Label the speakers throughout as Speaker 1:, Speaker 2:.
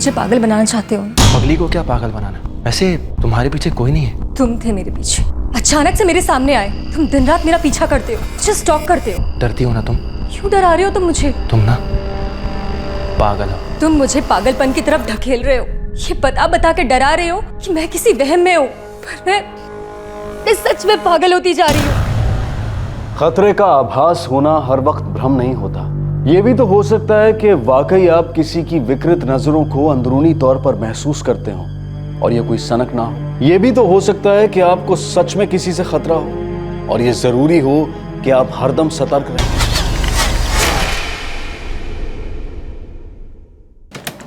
Speaker 1: मुझे पागल बनाना चाहते हो।
Speaker 2: पगली को क्या पागल बनाना? वैसे तुम्हारे पीछे कोई नहीं है।
Speaker 1: तुम थे मेरे पीछे, अचानक से मेरे सामने आए। तुम दिन रात मेरा पीछा करते हो, मुझे स्टॉक करते हो।
Speaker 2: डरती हो ना तुम?
Speaker 1: क्यों डरा रहे हो तुम मुझे?
Speaker 2: तुम ना पागल हो।
Speaker 1: तुम मुझे पागलपन की तरफ ढकेल रहे हो, ये बता बता के डरा रहे हो कि मैं किसी वहम में हूँ, पर मैं सच में पागल होती जा रही हूँ।
Speaker 3: खतरे का आभास होना हर वक्त भ्रम नहीं होता। ये भी तो हो सकता है कि वाकई आप किसी की विकृत नजरों को अंदरूनी तौर पर महसूस करते हो और ये कोई सनक ना हो। ये भी तो हो सकता है कि आपको सच में किसी से खतरा हो और ये जरूरी हो कि आप हरदम सतर्क रहें।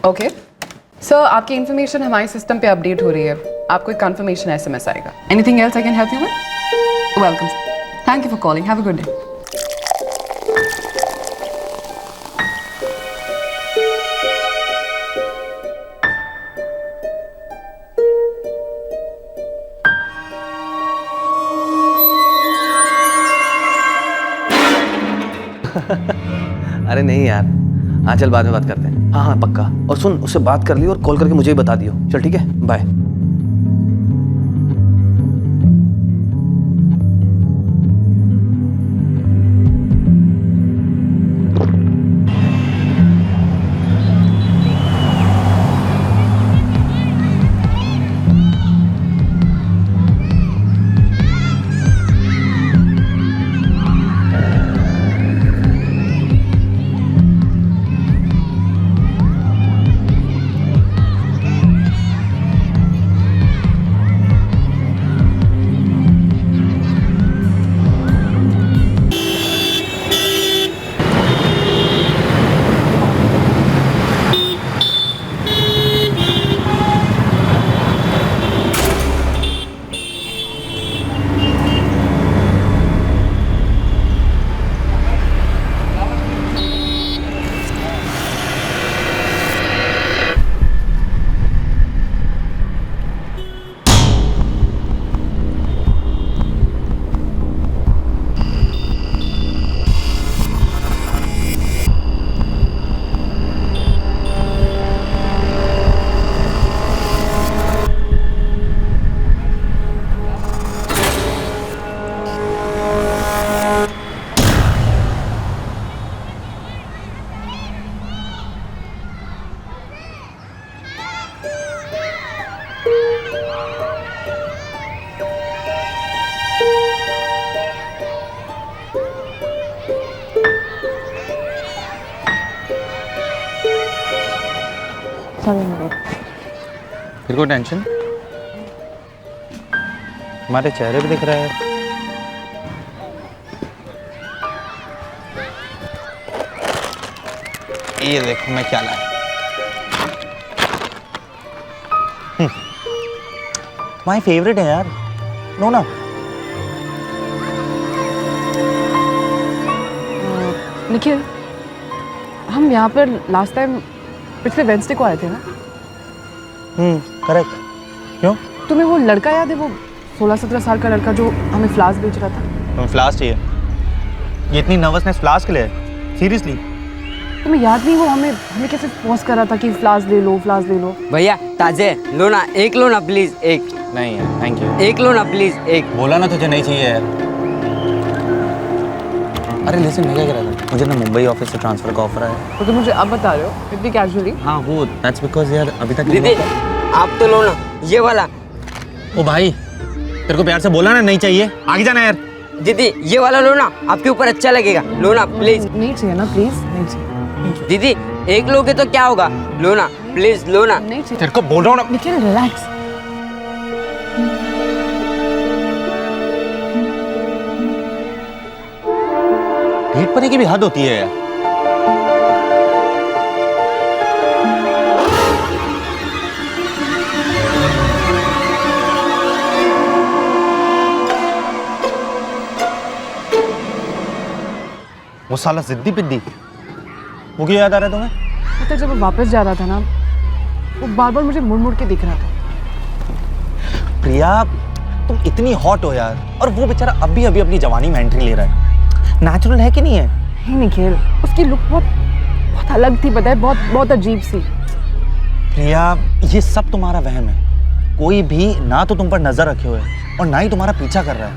Speaker 4: ओके सर, आपकी इंफॉर्मेशन हमारे सिस्टम पे अपडेट हो रही है। आपको एक कंफर्मेशन एसएमएस आएगा। Anything else I can help you with? Welcome sir, thank you for calling, have a good day.
Speaker 2: अरे नहीं यार, हाँ चल बाद में बात करते हैं। हाँ हाँ पक्का। और सुन, उससे बात कर ली और कॉल करके मुझे ही बता दियो। चल ठीक है, बाय।
Speaker 5: फिर कोई टेंशन? हमारे चेहरे भी दिख रहा है। ये देखो मैं क्या लाया। तुम्हारी फेवरेट है यार, नो ना?
Speaker 4: निखिल, हम यहाँ पर लास्ट टाइम पिछले वेडनेसडे को आए थे ना?
Speaker 5: करेक्ट। क्यों?
Speaker 4: तुम्हें वो लड़का याद है, वो 16-17 साल का लड़का जो हमें फ्लास्क बेच रहा था?
Speaker 5: तुम्हें फ्लास्क चाहिए? ये इतनी नर्वसनेस फ्लास्क के लिए? सीरियसली?
Speaker 4: तुम्हें याद नहीं वो हमें कैसे फोर्स कर रहा था कि फ्लास्क ले लो, फ्लास्क ले लो।
Speaker 6: भैया ताजे लो ना, एक लो ना प्लीज, एक।
Speaker 5: नहीं यार, थैंक यू।
Speaker 6: एक लो ना प्लीज, एक।
Speaker 5: बोला ना तुझे नहीं चाहिए यार। अरे लिसन, मैं क्या कह रहा था, मुझे ना मुंबई ऑफिस से ट्रांसफर का ऑफर आया।
Speaker 4: तो तुम मुझे अब बता रहे हो इतनी कैजुअली?
Speaker 5: हाँ वो दैट्स बिकॉज यार अभी तक
Speaker 6: दीदी आप तो लो ना ये वाला।
Speaker 5: ओ भाई, तेरे को प्यार से बोला ना नहीं चाहिए, आगे जाना यार।
Speaker 6: दीदी ये वाला लो ना, आपके ऊपर अच्छा लगेगा, लो ना प्लीज।
Speaker 4: नहीं चाहिए ना, प्लीज नहीं चाहिए।
Speaker 6: दीदी एक लोगे तो क्या होगा, लो ना प्लीज, लो ना।
Speaker 4: नहीं चाहिए।
Speaker 5: तेरे को बोल रहा हूँ ना।
Speaker 4: निखिल रिलैक्स।
Speaker 5: डेट पर की भी हद होती है यार। वो साला जिद्दी पिद्दी, वो क्यों याद आ रहा है तुम्हें?
Speaker 4: मतलब जब वो वापस जा रहा था ना, वो बार बार मुझे मुड़ मुड़ के दिख रहा था।
Speaker 5: प्रिया तुम इतनी हॉट हो यार, और वो बेचारा अभी अभी अपनी जवानी में एंट्री ले रहा है। नेचुरल है कि नहीं है?
Speaker 4: नहीं निखिल, उसकी लुक बहुत अलग थी, पता है, बहुत अजीब सी।
Speaker 5: प्रिया, ये सब तुम्हारा वहम है। कोई भी ना तो तुम पर नजर रखे हुए है और ना ही तुम्हारा पीछा कर रहा है।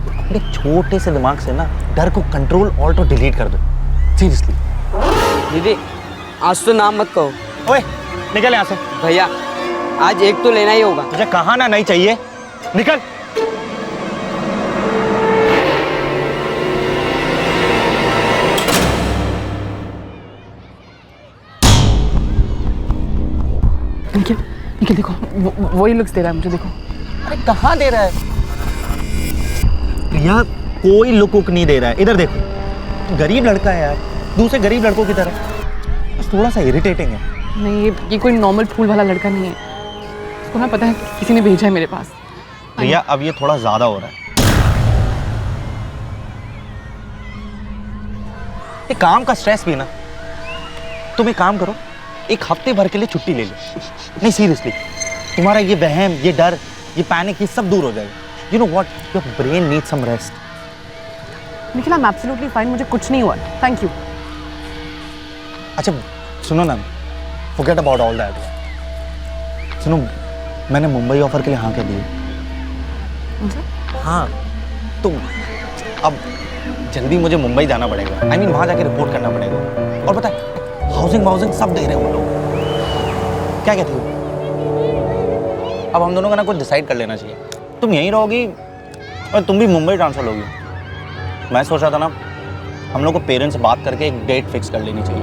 Speaker 5: तो अपने छोटे से दिमाग से ना डर को कंट्रोल ऑल्ट और डिलीट कर दो, सीरियसली।
Speaker 6: दीदी आज तो नाम मत कहो।
Speaker 5: ओए निकल यहाँ से।
Speaker 6: भैया आज एक तो लेना ही होगा।
Speaker 5: तुझे कहा ना नहीं चाहिए, निकल।
Speaker 4: निखिल, निखिल देखो, वही लुक्स दे रहा है मुझे, देखो।
Speaker 5: अरे कहाँ दे रहा है? प्रिया कोई लुक उक नहीं दे रहा है, इधर देखो। गरीब लड़का है यार, दूसरे गरीब लड़कों की तरह। बस थोड़ा सा इरिटेटिंग है।
Speaker 4: नहीं, ये कोई नॉर्मल फूल वाला लड़का नहीं है। इसको ना पता है किसी ने भेजा है मेरे पास।
Speaker 5: प्रिया अब ये थोड़ा ज्यादा हो रहा है। ये काम का स्ट्रेस भी ना, तुम एक काम करो, एक हफ्ते भर के लिए छुट्टी ले लो। नहीं सीरियसली, तुम्हारा ये वहम, ये डर, ये पैनिक, ये सब दूर हो जाएगा। You know what, your brain needs some rest.
Speaker 4: Nikhil, I am absolutely fine, मुझे कुछ नहीं हुआ, थैंक यू।
Speaker 5: अच्छा सुनो ना, फॉरगेट अबाउट ऑल दैट। सुनो, मैंने मुंबई ऑफर के लिए हाँ कह दी। हाँ, तो अब जल्दी मुझे मुंबई जाना पड़ेगा। आई मीन वहाँ जाके रिपोर्ट करना पड़ेगा। और पता है, हाउसिंग सब दे रहे हैं वो लोग। क्या कहती हो? अब हम दोनों का ना कुछ डिसाइड कर लेना चाहिए। तुम यहीं रहोगी और तुम भी मुंबई ट्रांसफर होगी। मैं सोच रहा था ना, हम लोग को पेरेंट्स से बात करके एक डेट फिक्स कर लेनी चाहिए।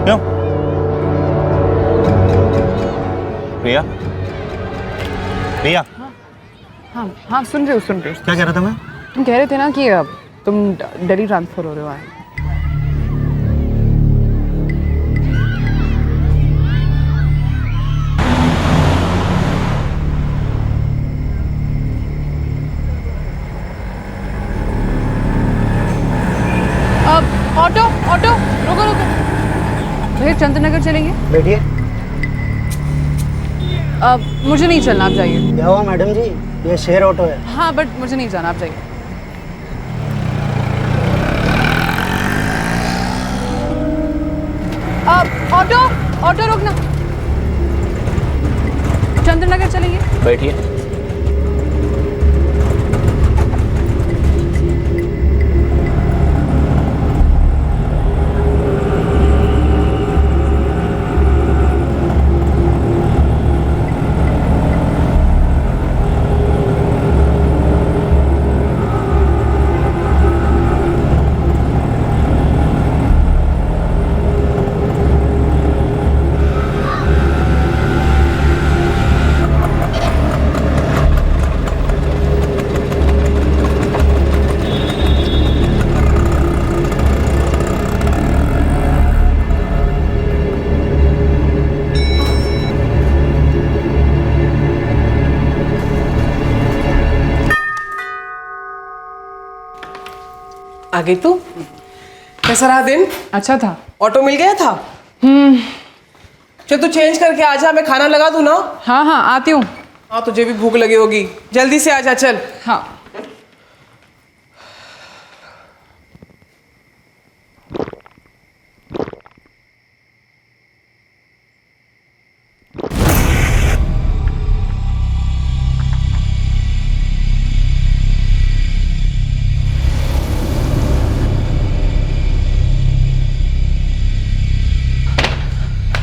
Speaker 5: क्यों? प्रिया, प्रिया।
Speaker 4: हाँ हाँ, सुन रहे हो।
Speaker 5: क्या कह रहा था मैं?
Speaker 4: तुम कह रहे थे ना कि तुम दिल्ली ट्रांसफर हो रहे हो। ऑटो ऑटो, रुको रुको भैया, चंद्रनगर चलेंगे?
Speaker 7: बैठिए।
Speaker 4: मुझे नहीं चलना, आप जाइए।
Speaker 7: क्या हुआ मैडम जी, ये शेयर ऑटो है।
Speaker 4: हाँ बट मुझे नहीं जाना, आप जाइए। ऑटो ऑटो, रुकना। चंद्रनगर चलेंगे?
Speaker 2: बैठिए।
Speaker 8: आ गई तू? कैसा रहा दिन?
Speaker 4: अच्छा था।
Speaker 8: ऑटो मिल गया था? चल तू चेंज करके आ जा, मैं खाना लगा दूं ना।
Speaker 4: हाँ हाँ, आती हूँ।
Speaker 8: हाँ तुझे भी भूख लगी होगी, जल्दी से आ जा। चल।
Speaker 4: हाँ।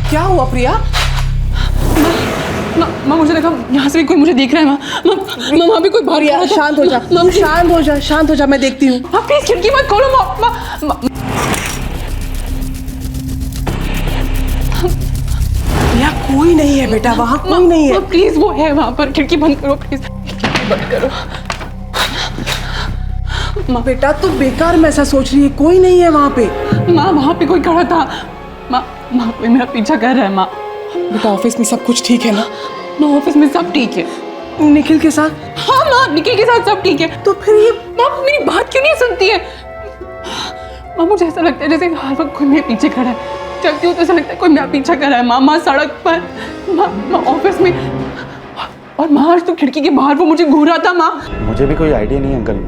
Speaker 8: क्या हुआ प्रिया?
Speaker 4: माँ मुझे लगा यहाँ से भी कोई मुझे देख रहा है। माँ वहाँ भी कोई बाहर
Speaker 8: प्रिया शांत हो जा, शांत हो जा, मैं देखती हूँ।
Speaker 4: आप प्लीज खिड़की मत खोलो।
Speaker 8: प्रिया कोई नहीं है बेटा, वहाँ कोई नहीं है।
Speaker 4: प्लीज, वो है वहाँ पर, खिड़की बंद करो प्लीज, खिड़की बंद करो।
Speaker 8: माँ बेटा तू बेकार में ऐसा सोच रही है, कोई नहीं है वहाँ पे।
Speaker 4: माँ वहाँ पे कोई खड़ा था। माँ कोई मेरा पीछा कर रहा है। माँ
Speaker 8: बेटा ऑफिस में सब कुछ ठीक है ना?
Speaker 4: माँ ऑफिस में सब ठीक है।
Speaker 8: निखिल के साथ?
Speaker 4: हाँ माँ, निखिल के साथ सब ठीक है।
Speaker 8: तो फिर ये
Speaker 4: माँ मेरी बात क्यों नहीं सुनती है? माँ मुझे ऐसा लगता है जैसे हर वक्त कोई मेरे पीछे खड़ा है। चलती हूँ तो ऐसा लगता है कोई मेरा पीछा कर रहा है। माँ सड़क पर, माँ ऑफिस में, और माँ आज तो खिड़की के बाहर वो मुझे घूर रहा था। माँ
Speaker 3: मुझे भी कोई आइडिया नहीं अंकल,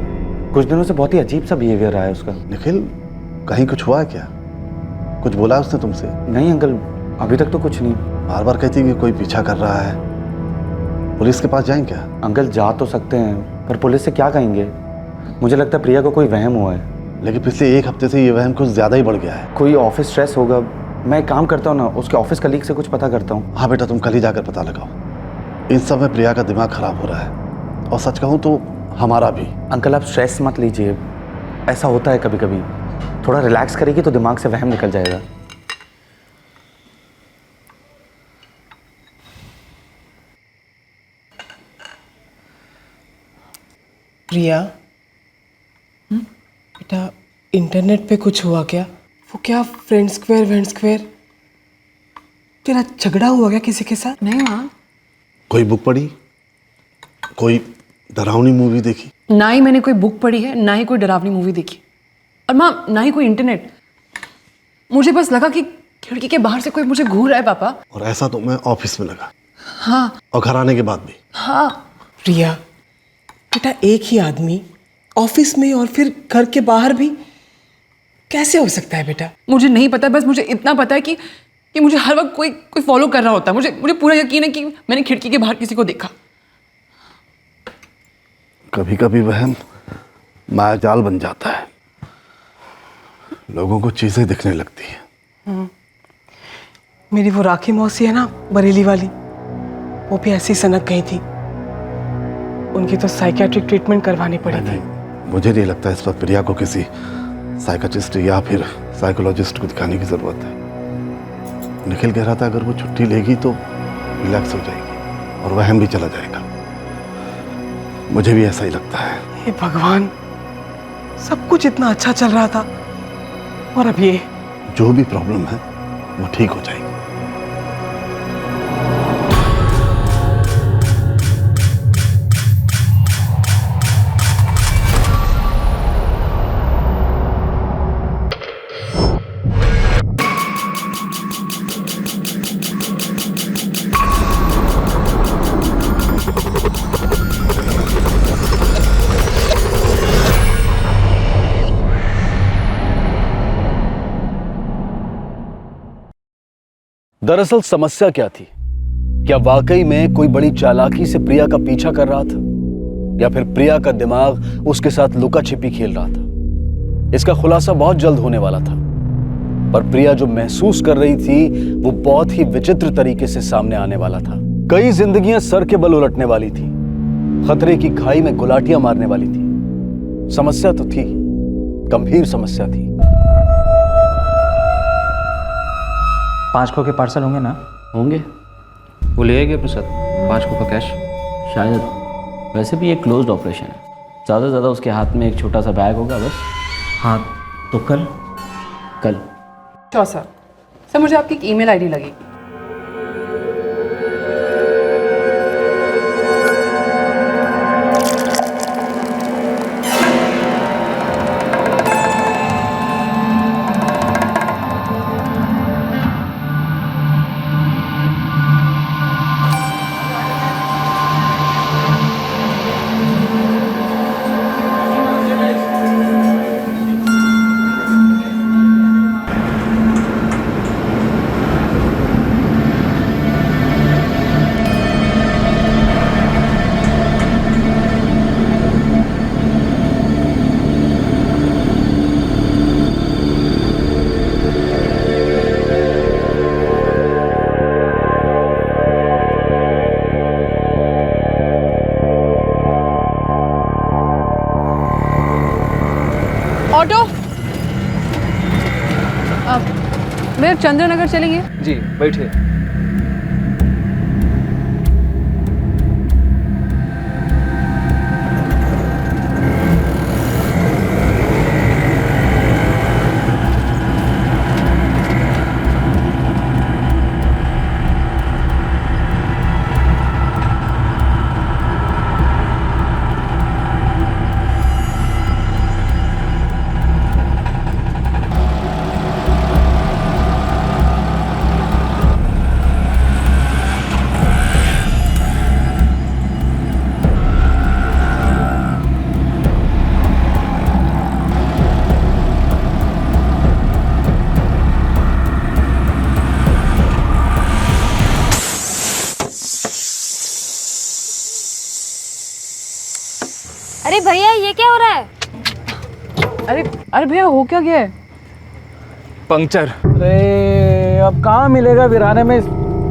Speaker 3: कुछ दिनों से बहुत ही अजीब सा बिहेवियर रहा है उसका।
Speaker 9: निखिल कहीं कुछ हुआ है क्या? कुछ बोला उसने तुमसे?
Speaker 3: नहीं अंकल,
Speaker 9: अभी तक तो कुछ नहीं।
Speaker 3: बार बार कहती कि कोई पीछा कर रहा है। पुलिस के पास जाएं क्या?
Speaker 9: अंकल जा तो सकते हैं पर पुलिस से क्या कहेंगे? मुझे लगता है प्रिया को कोई वहम हुआ है।
Speaker 3: लेकिन पिछले 1 हफ्ते से ये वहम कुछ ज़्यादा ही बढ़ गया है।
Speaker 9: कोई ऑफिस स्ट्रेस होगा। मैं एक काम करता हूँ ना, उसके ऑफिस कलीग से कुछ पता करता हूँ।
Speaker 3: हाँ बेटा, तुम कल ही जाकर पता लगाओ। इन सब में प्रिया का दिमाग खराब हो रहा है, और सच कहूँ तो हमारा भी।
Speaker 9: अंकल आप स्ट्रेस मत लीजिए, ऐसा होता है कभी कभी। थोड़ा रिलैक्स करेगी तो दिमाग से वहम निकल जाएगा।
Speaker 8: प्रिया, बेटा इंटरनेट पे कुछ हुआ क्या? वो क्या फ्रेंड स्क्वायर तेरा झगड़ा हुआ क्या किसी के साथ?
Speaker 4: नहीं माँ,
Speaker 3: कोई बुक पढ़ी? कोई डरावनी मूवी देखी?
Speaker 4: ना ही मैंने कोई बुक पढ़ी है, ना ही कोई डरावनी मूवी देखी, और माँ ना ही कोई इंटरनेट। मुझे बस लगा कि खिड़की के बाहर से कोई मुझे घूर रहा है पापा।
Speaker 3: और ऐसा तो मैं ऑफिस में लगा।
Speaker 4: हाँ।
Speaker 3: और घर आने के बाद भी।
Speaker 4: हाँ।
Speaker 8: प्रिया बेटा, एक ही आदमी ऑफिस में और फिर घर के बाहर भी कैसे हो सकता है बेटा?
Speaker 4: मुझे नहीं पता, बस मुझे इतना पता है कि मुझे हर वक्त कोई फॉलो कर रहा होता है। मुझे पूरा यकीन है कि मैंने खिड़की के बाहर किसी को देखा।
Speaker 3: कभी कभी वहम मायाजाल बन जाता है, लोगों को चीजें दिखने लगती है।
Speaker 8: मेरी वो राखी मौसी है ना, बरेली वाली, वो भी ऐसी सनक गई थी। उनकी तो साइकियाट्रिक ट्रीटमेंट करवानी पड़ी थी।
Speaker 3: मुझे नहीं लगता इस पर प्रिया को किसी साइकियाट्रिस्ट या फिर साइकोलॉजिस्ट को दिखाने की जरूरत है। निखिल कह रहा था अगर वो छुट्टी लेगी तो रिलैक्स हो जाएगी और वहम भी चला जाएगा। मुझे भी ऐसा ही लगता है।
Speaker 8: हे भगवान, सब कुछ इतना अच्छा चल रहा था और अब ये।
Speaker 3: जो भी प्रॉब्लम है वो ठीक हो जाएगी। दरअसल समस्या क्या थी? क्या वाकई में कोई बड़ी चालाकी से प्रिया का पीछा कर रहा था, या फिर प्रिया का दिमाग उसके साथ लुका छिपी खेल रहा था? इसका खुलासा बहुत जल्द होने वाला था, पर प्रिया जो महसूस कर रही थी वो बहुत ही विचित्र तरीके से सामने आने वाला था। कई जिंदगियां सर के बल उलटने वाली थी, खतरे की खाई में गुलाटियां मारने वाली थी। समस्या तो थी, गंभीर समस्या थी।
Speaker 10: 5 खो के पार्सल होंगे ना?
Speaker 11: होंगे। वो ले आएंगे अपने साथ 5 खो का कैश?
Speaker 10: शायद। वैसे भी ये क्लोज्ड ऑपरेशन है, ज़्यादा से ज़्यादा उसके हाथ में एक छोटा सा बैग होगा बस। हाँ तो कल
Speaker 4: श्योर सर। सर मुझे आपकी एक ईमेल आईडी लगेगी। ऑटो, भैया चंद्रनगर चलेंगे?
Speaker 2: जी बैठिए।
Speaker 1: भैया ये क्या हो रहा है?
Speaker 4: अरे अरे भैया हो क्या गया है?
Speaker 11: पंक्चर।
Speaker 7: अरे अब कहाँ मिलेगा वीराने में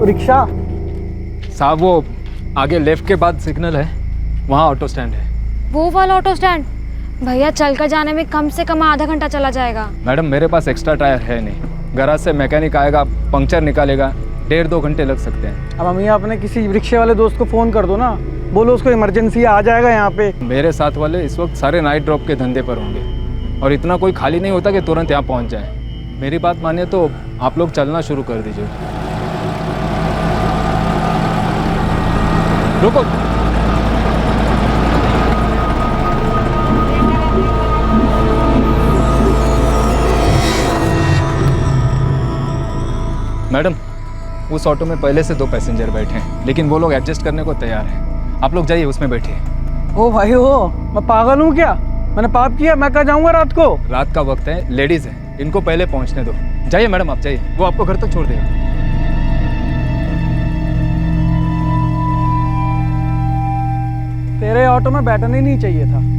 Speaker 7: रिक्शा?
Speaker 11: साहब वो आगे लेफ्ट के बाद सिग्नल है, वहाँ ऑटो स्टैंड है।
Speaker 1: वो वाला ऑटो स्टैंड? भैया चलकर जाने में कम से कम आधा घंटा चला जाएगा।
Speaker 11: मैडम मेरे पास एक्स्ट्रा टायर है नहीं, गैराज से मैकेनिक आएगा, पंक्चर निकालेगा, 1.5-2 घंटे लग सकते हैं।
Speaker 7: अब अमिया अपने किसी रिक्शे वाले दोस्त को फ़ोन कर दो ना, बोलो उसको इमरजेंसी आ जाएगा यहाँ पे।
Speaker 11: मेरे साथ वाले इस वक्त सारे नाइट ड्रॉप के धंधे पर होंगे और इतना कोई खाली नहीं होता कि तुरंत यहाँ पहुँच जाए। मेरी बात मानिए तो आप लोग चलना शुरू कर दीजिए। रुको, मैडम उस ऑटो में पहले से 2 पैसेंजर बैठे हैं, लेकिन वो लोग एडजस्ट करने को तैयार हैं। आप लोग जाइए, उसमें बैठिए।
Speaker 7: ओ भाई हो, मैं पागल हूँ क्या? मैंने पाप किया? मैं कहाँ जाऊँगा रात को?
Speaker 11: रात का वक्त है, लेडीज है, इनको पहले पहुंचने दो। जाइए मैडम, आप जाइए, वो आपको घर तक छोड़ देगा।
Speaker 7: तेरे ऑटो में बैठना ही नहीं चाहिए था।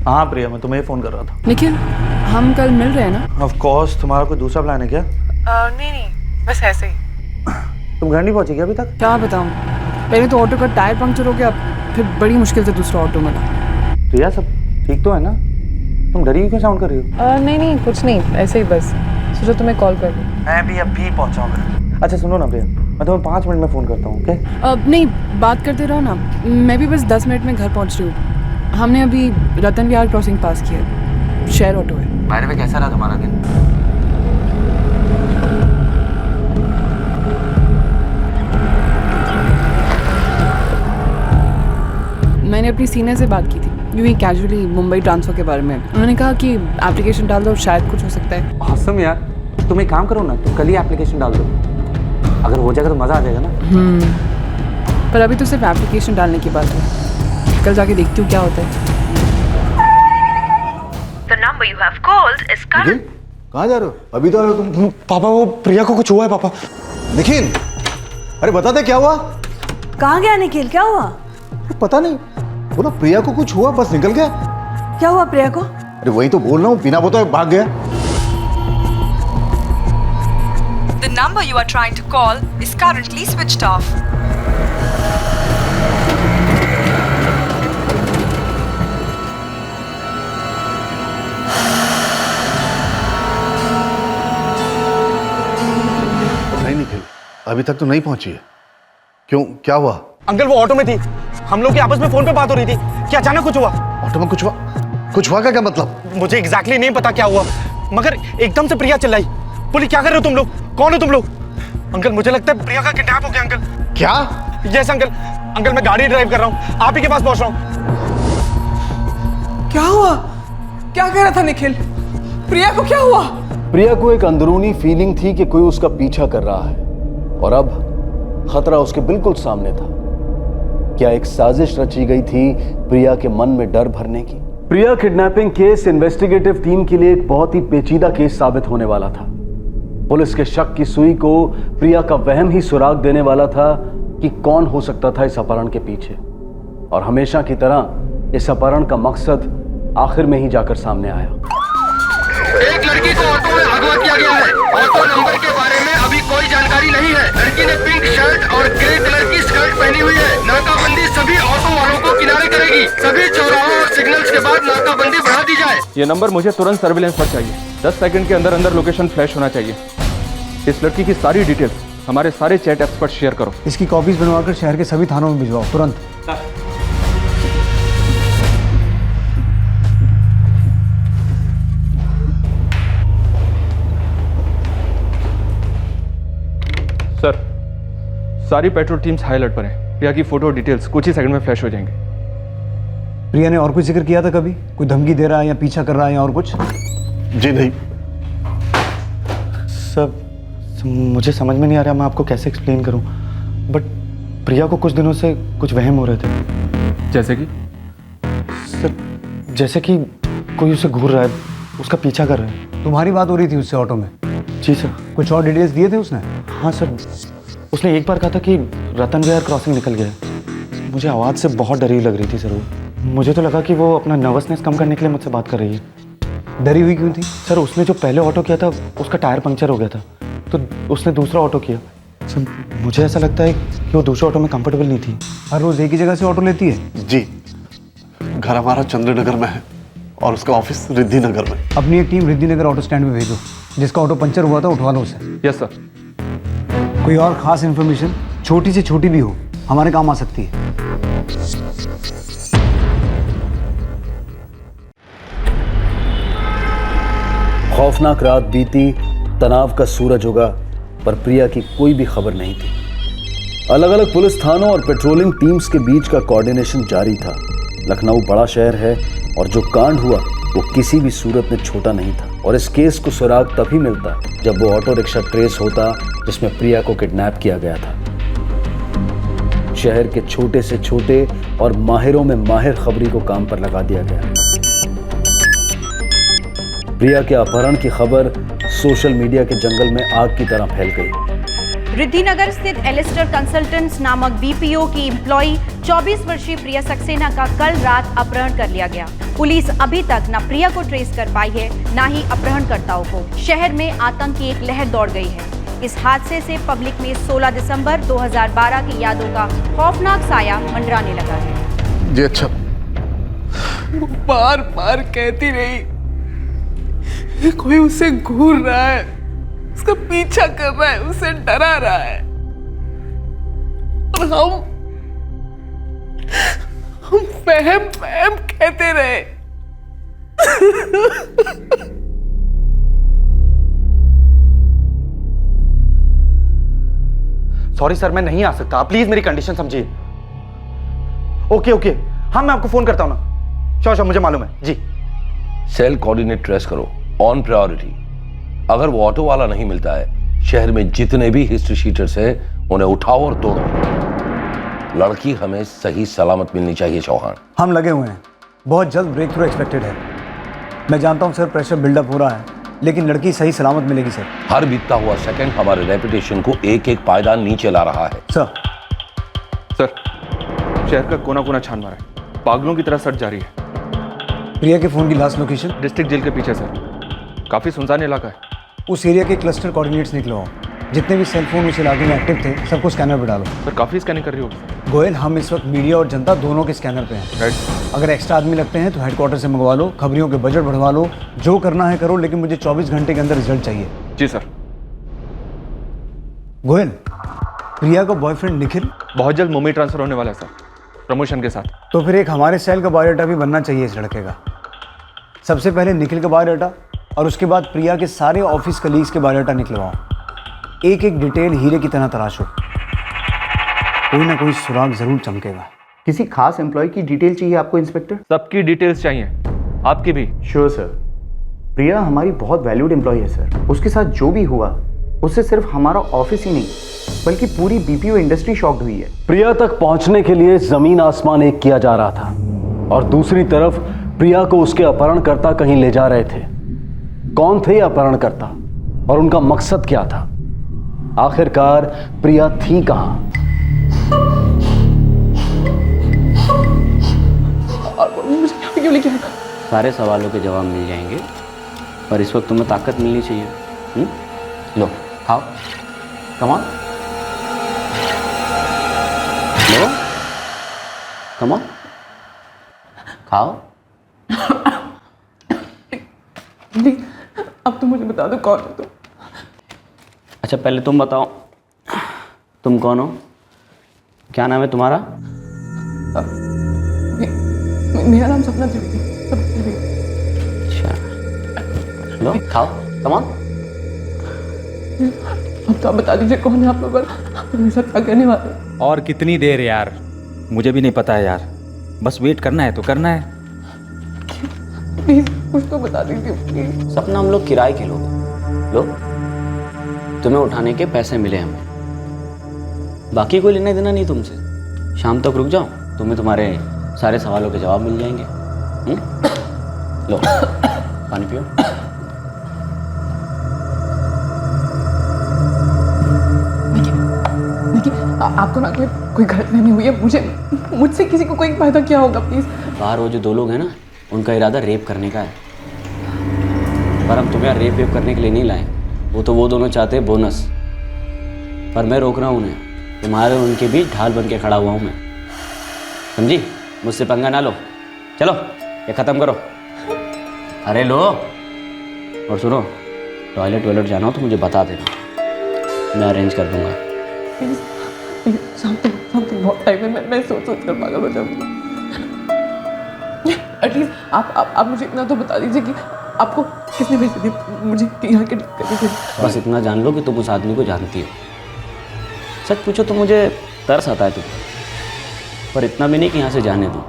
Speaker 9: हाँ प्रिया, मैं तुम्हें फ़ोन कर रहा था।
Speaker 4: निखिल हम कल मिल रहे हैं ना?
Speaker 9: Of course. तुम्हारा कोई दूसरा प्लान है क्या?
Speaker 8: नहीं बस ऐसे ही।
Speaker 9: तुम घर नहीं पहुंची क्या अभी तक?
Speaker 4: क्या बताऊँ, पहले तो ऑटो का टायर पंक्चर हो गया, फिर बड़ी मुश्किल से दूसरा ऑटो मिला।
Speaker 9: प्रिया सब ठीक तो है ना? तुम डरी हुई क्यों साउंड कर रही हो?
Speaker 4: नहीं कुछ नहीं, ऐसे ही बस सोचो तुम्हें कॉल कर दूँ।
Speaker 9: मैं भी अभी पहुंचाऊंगा। अच्छा सुनो ना प्रिया, मैं तुम्हें 5 मिनट में फ़ोन करता हूँ, ओके?
Speaker 4: नहीं बात करते रहो ना, मैं भी बस 10 मिनट में घर पहुँच रही हूँ। हमने अभी रतन विहार क्रॉसिंग पास किया, शेयर ऑटो है।
Speaker 9: बाहर में कैसा रहा तुम्हारा दिन?
Speaker 4: मैंने अपनी सीनियर से बात की थी, यूँ ही कैजुअली मुंबई ट्रांसफ़र के बारे में। उन्होंने कहा कि एप्लीकेशन डाल दो, शायद कुछ हो सकता है।
Speaker 9: ऑसम यार, तुम एक काम करो ना, तुम कल ही एप्लीकेशन डाल दो, अगर हो जाएगा तो मज़ा आ जाएगा ना।
Speaker 4: पर अभी तो सिर्फ एप्लीकेशन डालने की बात है, कल जाके देखती हूँ क्या होता है।
Speaker 12: The number you have called is current.
Speaker 3: कहाँ जा रहे हो? अभी तो आ रहे हो तुम?
Speaker 5: पापा वो प्रिया को कुछ हुआ है पापा।
Speaker 3: निखिल, अरे बता दे क्या हुआ?
Speaker 12: कहाँ गया निखिल, क्या हुआ?
Speaker 3: पता नहीं, बोला प्रिया को कुछ हुआ, बस निकल गया।
Speaker 12: क्या हुआ प्रिया को?
Speaker 3: अरे वही तो बोल रहा हूँ, बिना बताए भाग गया।
Speaker 12: The number you are trying to call is currently switched off.
Speaker 3: नहीं निखिल, अभी तक तो नहीं पहुंची है। क्यों, क्या हुआ?
Speaker 5: अंकल वो ऑटो में थी, हम लोग की आपस में फोन पे बात हो रही थी कि अचानक कुछ हुआ।
Speaker 3: ऑटो में कुछ हुआ? कुछ हुआ का क्या मतलब?
Speaker 5: मुझे एग्जैक्टली नहीं पता क्या हुआ, मगर एकदम से प्रिया चिल्लाई, बोली क्या कर रहे हो तुम लोग, कौन हो तुम लोग? अंकल मुझे लगता है प्रिया का किडनैप हो गया अंकल।
Speaker 3: क्या?
Speaker 5: यस अंकल, अंकल मैं गाड़ी ड्राइव कर रहा हूँ, आप ही के पास पहुंच रहा हूँ।
Speaker 8: क्या हुआ? क्या कह रहा था निखिल? प्रिया को क्या हुआ?
Speaker 3: प्रिया को एक अंदरूनी फीलिंग थी कि कोई उसका पीछा कर रहा है और अब खतरा उसके बिल्कुल सामने था। क्या एक साजिश रची गई थी प्रिया के मन में डर भरने की? प्रिया किडनैपिंग केस इन्वेस्टिगेटिव टीम के लिए एक बहुत ही पेचीदा केस साबित होने वाला था। पुलिस के शक की सुई को प्रिया का वहम ही सुराग देने वाला था कि कौन हो सकता था इस अपहरण के पीछे। और हमेशा की तरह इस अपहरण का मकसद आखिर में ही जाकर सामने आया।
Speaker 13: एक लड़की को ऑटो में अगवा किया गया है। ऑटो नंबर के बारे में अभी कोई जानकारी नहीं है। लड़की ने पिंक शर्ट और ग्रे कलर की स्कर्ट पहनी हुई है। नाकाबंदी सभी ऑटो वालों को किनारे करेगी। सभी चौराहों और सिग्नल्स के बाद नाकाबंदी बढ़ा दी जाए।
Speaker 11: ये नंबर मुझे तुरंत सर्विलेंस पर चाहिए। 10 सेकंड के अंदर अंदर लोकेशन फ्लैश होना चाहिए। इस लड़की की सारी डिटेल्स हमारे सारे चैट ऐप्स पर शेयर करो।
Speaker 7: इसकी कॉपीज बनवाकर शहर के सभी थानों में भिजवाओ तुरंत।
Speaker 11: सर, सारी पेट्रोल टीम्स हाई अलर्ट पर हैं। प्रिया की फ़ोटो डिटेल्स कुछ ही सेकंड में फ्लैश हो जाएंगे।
Speaker 7: प्रिया ने और कुछ जिक्र किया था कभी? कोई धमकी दे रहा है या पीछा कर रहा है या और कुछ?
Speaker 5: जी नहीं सर, मुझे समझ में नहीं आ रहा मैं आपको कैसे एक्सप्लेन करूं, बट प्रिया को कुछ दिनों से कुछ वहम हो रहे थे।
Speaker 11: जैसे कि?
Speaker 5: सर जैसे कि कोई उसे घूर रहा है, उसका पीछा कर रहा है।
Speaker 7: तुम्हारी बात हो रही थी उससे ऑटो में?
Speaker 5: जी सर।
Speaker 7: कुछ और डिटेल्स दिए थे उसने?
Speaker 5: हाँ सर, उसने एक बार कहा था कि रतन विहार क्रॉसिंग निकल गया। मुझे आवाज़ से बहुत डरी लग रही थी सर वो। मुझे तो लगा कि वो अपना नर्वसनेस कम करने के लिए मुझसे बात कर रही है।
Speaker 7: डरी हुई क्यों थी?
Speaker 5: सर उसने जो पहले ऑटो किया था उसका टायर पंक्चर हो गया था, तो उसने दूसरा ऑटो किया। सर मुझे ऐसा लगता है कि वो दूसरे ऑटो में कंफर्टेबल नहीं थी।
Speaker 7: हर रोज एक ही जगह से ऑटो लेती है?
Speaker 14: जी, घर हमारा चंद्रनगर में है और उसका ऑफिस रिद्धि नगर में।
Speaker 7: अपनी एक टीम रिद्धि नगर ऑटो स्टैंड में भेजो, जिसका ऑटो पंचर हुआ था उठवा लो उसे।
Speaker 11: Yes sir.
Speaker 7: कोई और खास इन्फॉर्मेशन, छोटी से छोटी भी हो, हमारे काम आ सकती है।
Speaker 3: खौफनाक रात बीती, तनाव का सूरज उगा, पर प्रिया की कोई भी खबर नहीं थी। अलग अलग पुलिस थानों और पेट्रोलिंग टीम्स के बीच का कोऑर्डिनेशन जारी था। लखनऊ बड़ा शहर है और जो कांड हुआ वो किसी भी सूरत में छोटा नहीं था, और इस केस को सुराग तभी मिलता जब वो ऑटो रिक्शा ट्रेस होता जिसमें प्रिया को किडनैप किया गया था। शहर के छोटे से छोटे और माहिरों में माहिर खबरी को काम पर लगा दिया गया। प्रिया के अपहरण की खबर सोशल मीडिया के जंगल में आग की तरह फैल गई।
Speaker 15: रिद्धिनगर स्थित एलिस्टर कंसल्टेंट्स नामक बीपीओ की एम्प्लॉई 24 वर्षीय प्रिया सक्सेना का कल रात अपहरण कर लिया गया। पुलिस अभी तक न प्रिया को ट्रेस कर पाई है, न ही अपहरणकर्ताओं को। शहर में आतंक की एक लहर दौड़ गई है। इस हादसे से पब्लिक में 16 दिसंबर 2012 की यादों का खौफनाक साया मंडराने लगा है।
Speaker 14: जी अच्छा।
Speaker 8: वो बार बार कहती रही कोई उसे घूर रहा है, उसका पीछा कर रहा है, उसे डरा रहा है, और हम फहम कहते रहे।
Speaker 5: सॉरी सर, मैं नहीं आ सकता, आप प्लीज मेरी कंडीशन समझिए। ओके, हाँ मैं आपको फोन करता हूँ ना। श्योर, मुझे मालूम है जी।
Speaker 16: सेल कोऑर्डिनेट ट्रेस करो ऑन प्रायोरिटी। अगर वो ऑटो वाला नहीं मिलता है, शहर में जितने भी हिस्ट्री शीटर्स हैं उन्हें उठाओ और तोड़ो। लड़की हमें सही सलामत मिलनी चाहिए चौहान।
Speaker 7: हम लगे हुए हैं, बहुत जल्द ब्रेक थ्रू एक्सपेक्टेड है। मैं जानता हूं सर प्रेशर बिल्डअप हो रहा है, लेकिन लड़की सही सलामत मिलेगी सर।
Speaker 16: हर बीतता हुआ सेकंड हमारे रेपुटेशन को एक एक पायदान नीचे ला रहा है।
Speaker 11: सर शहर का कोना कोना छान मारा है, पागलों की तरह सर्च जारी है।
Speaker 7: प्रिया के फोन की लास्ट लोकेशन?
Speaker 11: डिस्ट्रिक्ट जेल के पीछे सर, काफी सुनसान इलाका है।
Speaker 7: उस एरिया के क्लस्टर कोऑर्डिनेट्स निकलवाओ। जितने भी सेल फोन उस इलाके में एक्टिव थे सबको स्कैनर पे डालो।
Speaker 11: सर काफी स्कैनिंग कर रही होगी।
Speaker 7: गोयल, हम इस वक्त मीडिया और जनता दोनों के स्कैनर पे हैं।
Speaker 11: राइट।
Speaker 7: अगर एक्स्ट्रा आदमी लगते हैं तो हेडक्वार्टर से मंगवा लो, खबरियों के बजट बढ़वा लो, जो करना है करो, लेकिन मुझे 24 घंटे के अंदर रिजल्ट चाहिए।
Speaker 11: जी सर।
Speaker 7: गोयल, प्रिया का बॉयफ्रेंड निखिल
Speaker 11: बहुत जल्द मुंबई ट्रांसफर होने वाला है सर, प्रमोशन के साथ।
Speaker 7: तो फिर एक हमारे सेल का बायोडाटा भी बनना चाहिए इस लड़के का। सबसे पहले निखिल का बायोडाटा और उसके बाद प्रिया के सारे ऑफिस कलीग्स के बायोडाटा निकलवाओ। एक एक डिटेल हीरे की तरह तराशो, कोई ना कोई सुराग जरूर चमकेगा।
Speaker 17: किसी खास एम्प्लॉय की डिटेल चाहिए आपको इंस्पेक्टर?
Speaker 11: सबकी डिटेल्स चाहिए, आपकी भी।
Speaker 17: Sure sir. प्रिया हमारी बहुत वैल्यूड एम्प्लॉय है सर। उसके साथ जो भी हुआ उससे सिर्फ हमारा ऑफिस ही नहीं बल्कि पूरी बीपीओ इंडस्ट्री शॉक्ड हुई है।
Speaker 3: प्रिया तक पहुंचने के लिए जमीन आसमान एक किया जा रहा था, और दूसरी तरफ प्रिया को उसके अपहरणकर्ता कहीं ले जा रहे थे। कौन थे अपहरणकर्ता और उनका मकसद क्या था? आखिरकार प्रिया थी कहां?
Speaker 10: सारे सवालों के जवाब मिल जाएंगे, पर इस वक्त तुम्हें ताकत मिलनी चाहिए। लो खाओ, come on, low come on, खाओ।
Speaker 8: अब तो मुझे बता दो कौन हो तुम।
Speaker 10: अच्छा पहले तुम बताओ, तुम कौन हो? क्या नाम है तुम्हारा?
Speaker 8: मेरा नाम सपना त्रिवेदी।
Speaker 10: अच्छा, लो खाओ, कम ऑन।
Speaker 8: अब तो आप बता दीजिए कौन है आप लोग, मेरे साथ क्या करने वाले?
Speaker 11: और कितनी देर यार?
Speaker 9: मुझे भी नहीं पता है यार, बस वेट करना है तो करना है।
Speaker 4: प्लीज कुछ तो बता दीजिए प्लीज।
Speaker 10: सपना हम लोग किराए के लोग लो, तुम्हें उठाने के पैसे मिले हमें, बाकी कोई लेना देना नहीं तुमसे। शाम तक रुक जाओ, तुम्हें तुम्हारे सारे सवालों के जवाब मिल जाएंगे। लो पानी पियो।
Speaker 4: आपको ना कोई गलतफहमी हुई है, मुझसे किसी को कोई फायदा क्या होगा प्लीज।
Speaker 10: बाहर वो जो दो लोग हैं ना, उनका इरादा रेप करने का है, पर हम तुम्हें रेप करने के लिए नहीं लाए। वो दोनों चाहते हैं बोनस, पर मैं रोक रहा हूँ उन्हें। तुम्हारे और उनके बीच ढाल बन के खड़ा हुआ हूँ मैं, समझी? मुझसे पंगा ना लो, चलो ये ख़त्म करो। अरे लो, और सुनो, टॉयलेट जाना हो तो मुझे बता देना, मैं अरेंज कर दूंगा।
Speaker 4: शाम तक बहुत टाइम है, मैं सोच कर पागल हो जाऊंगी। एटलीस्ट आप मुझे इतना तो बता दीजिए कि आपको किसने भेज दी मुझे यहाँ के।
Speaker 10: बस इतना जान लो कि तुम उस आदमी को जानती हो। सच पूछो तो मुझे तरस आता है तुम, पर इतना भी नहीं कि यहाँ से जाने दो।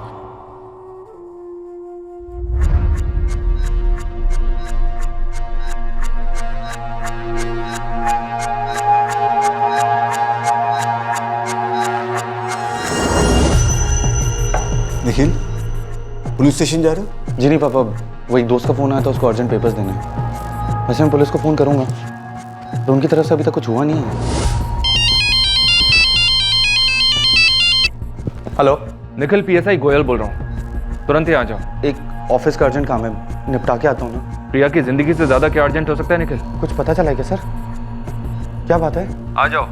Speaker 7: निखिल, पुलिस स्टेशन जा रहे हो?
Speaker 17: जी नहीं पापा, वो एक दोस्त का फ़ोन आया था, उसको अर्जेंट पेपर्स देने हैं। वैसे मैं पुलिस को फ़ोन करूँगा, तो उनकी तरफ से अभी तक कुछ हुआ नहीं है।
Speaker 2: हेलो, निखिल पीएसआई गोयल बोल रहा हूँ, तुरंत ही आ जाओ।
Speaker 17: एक ऑफिस का अर्जेंट काम है, निपटा के आता हूँ ना।
Speaker 2: प्रिया की जिंदगी से ज़्यादा क्या अर्जेंट हो सकता है निखिल?
Speaker 17: कुछ पता चला है क्या सर? क्या बात है?
Speaker 2: आ जाओ,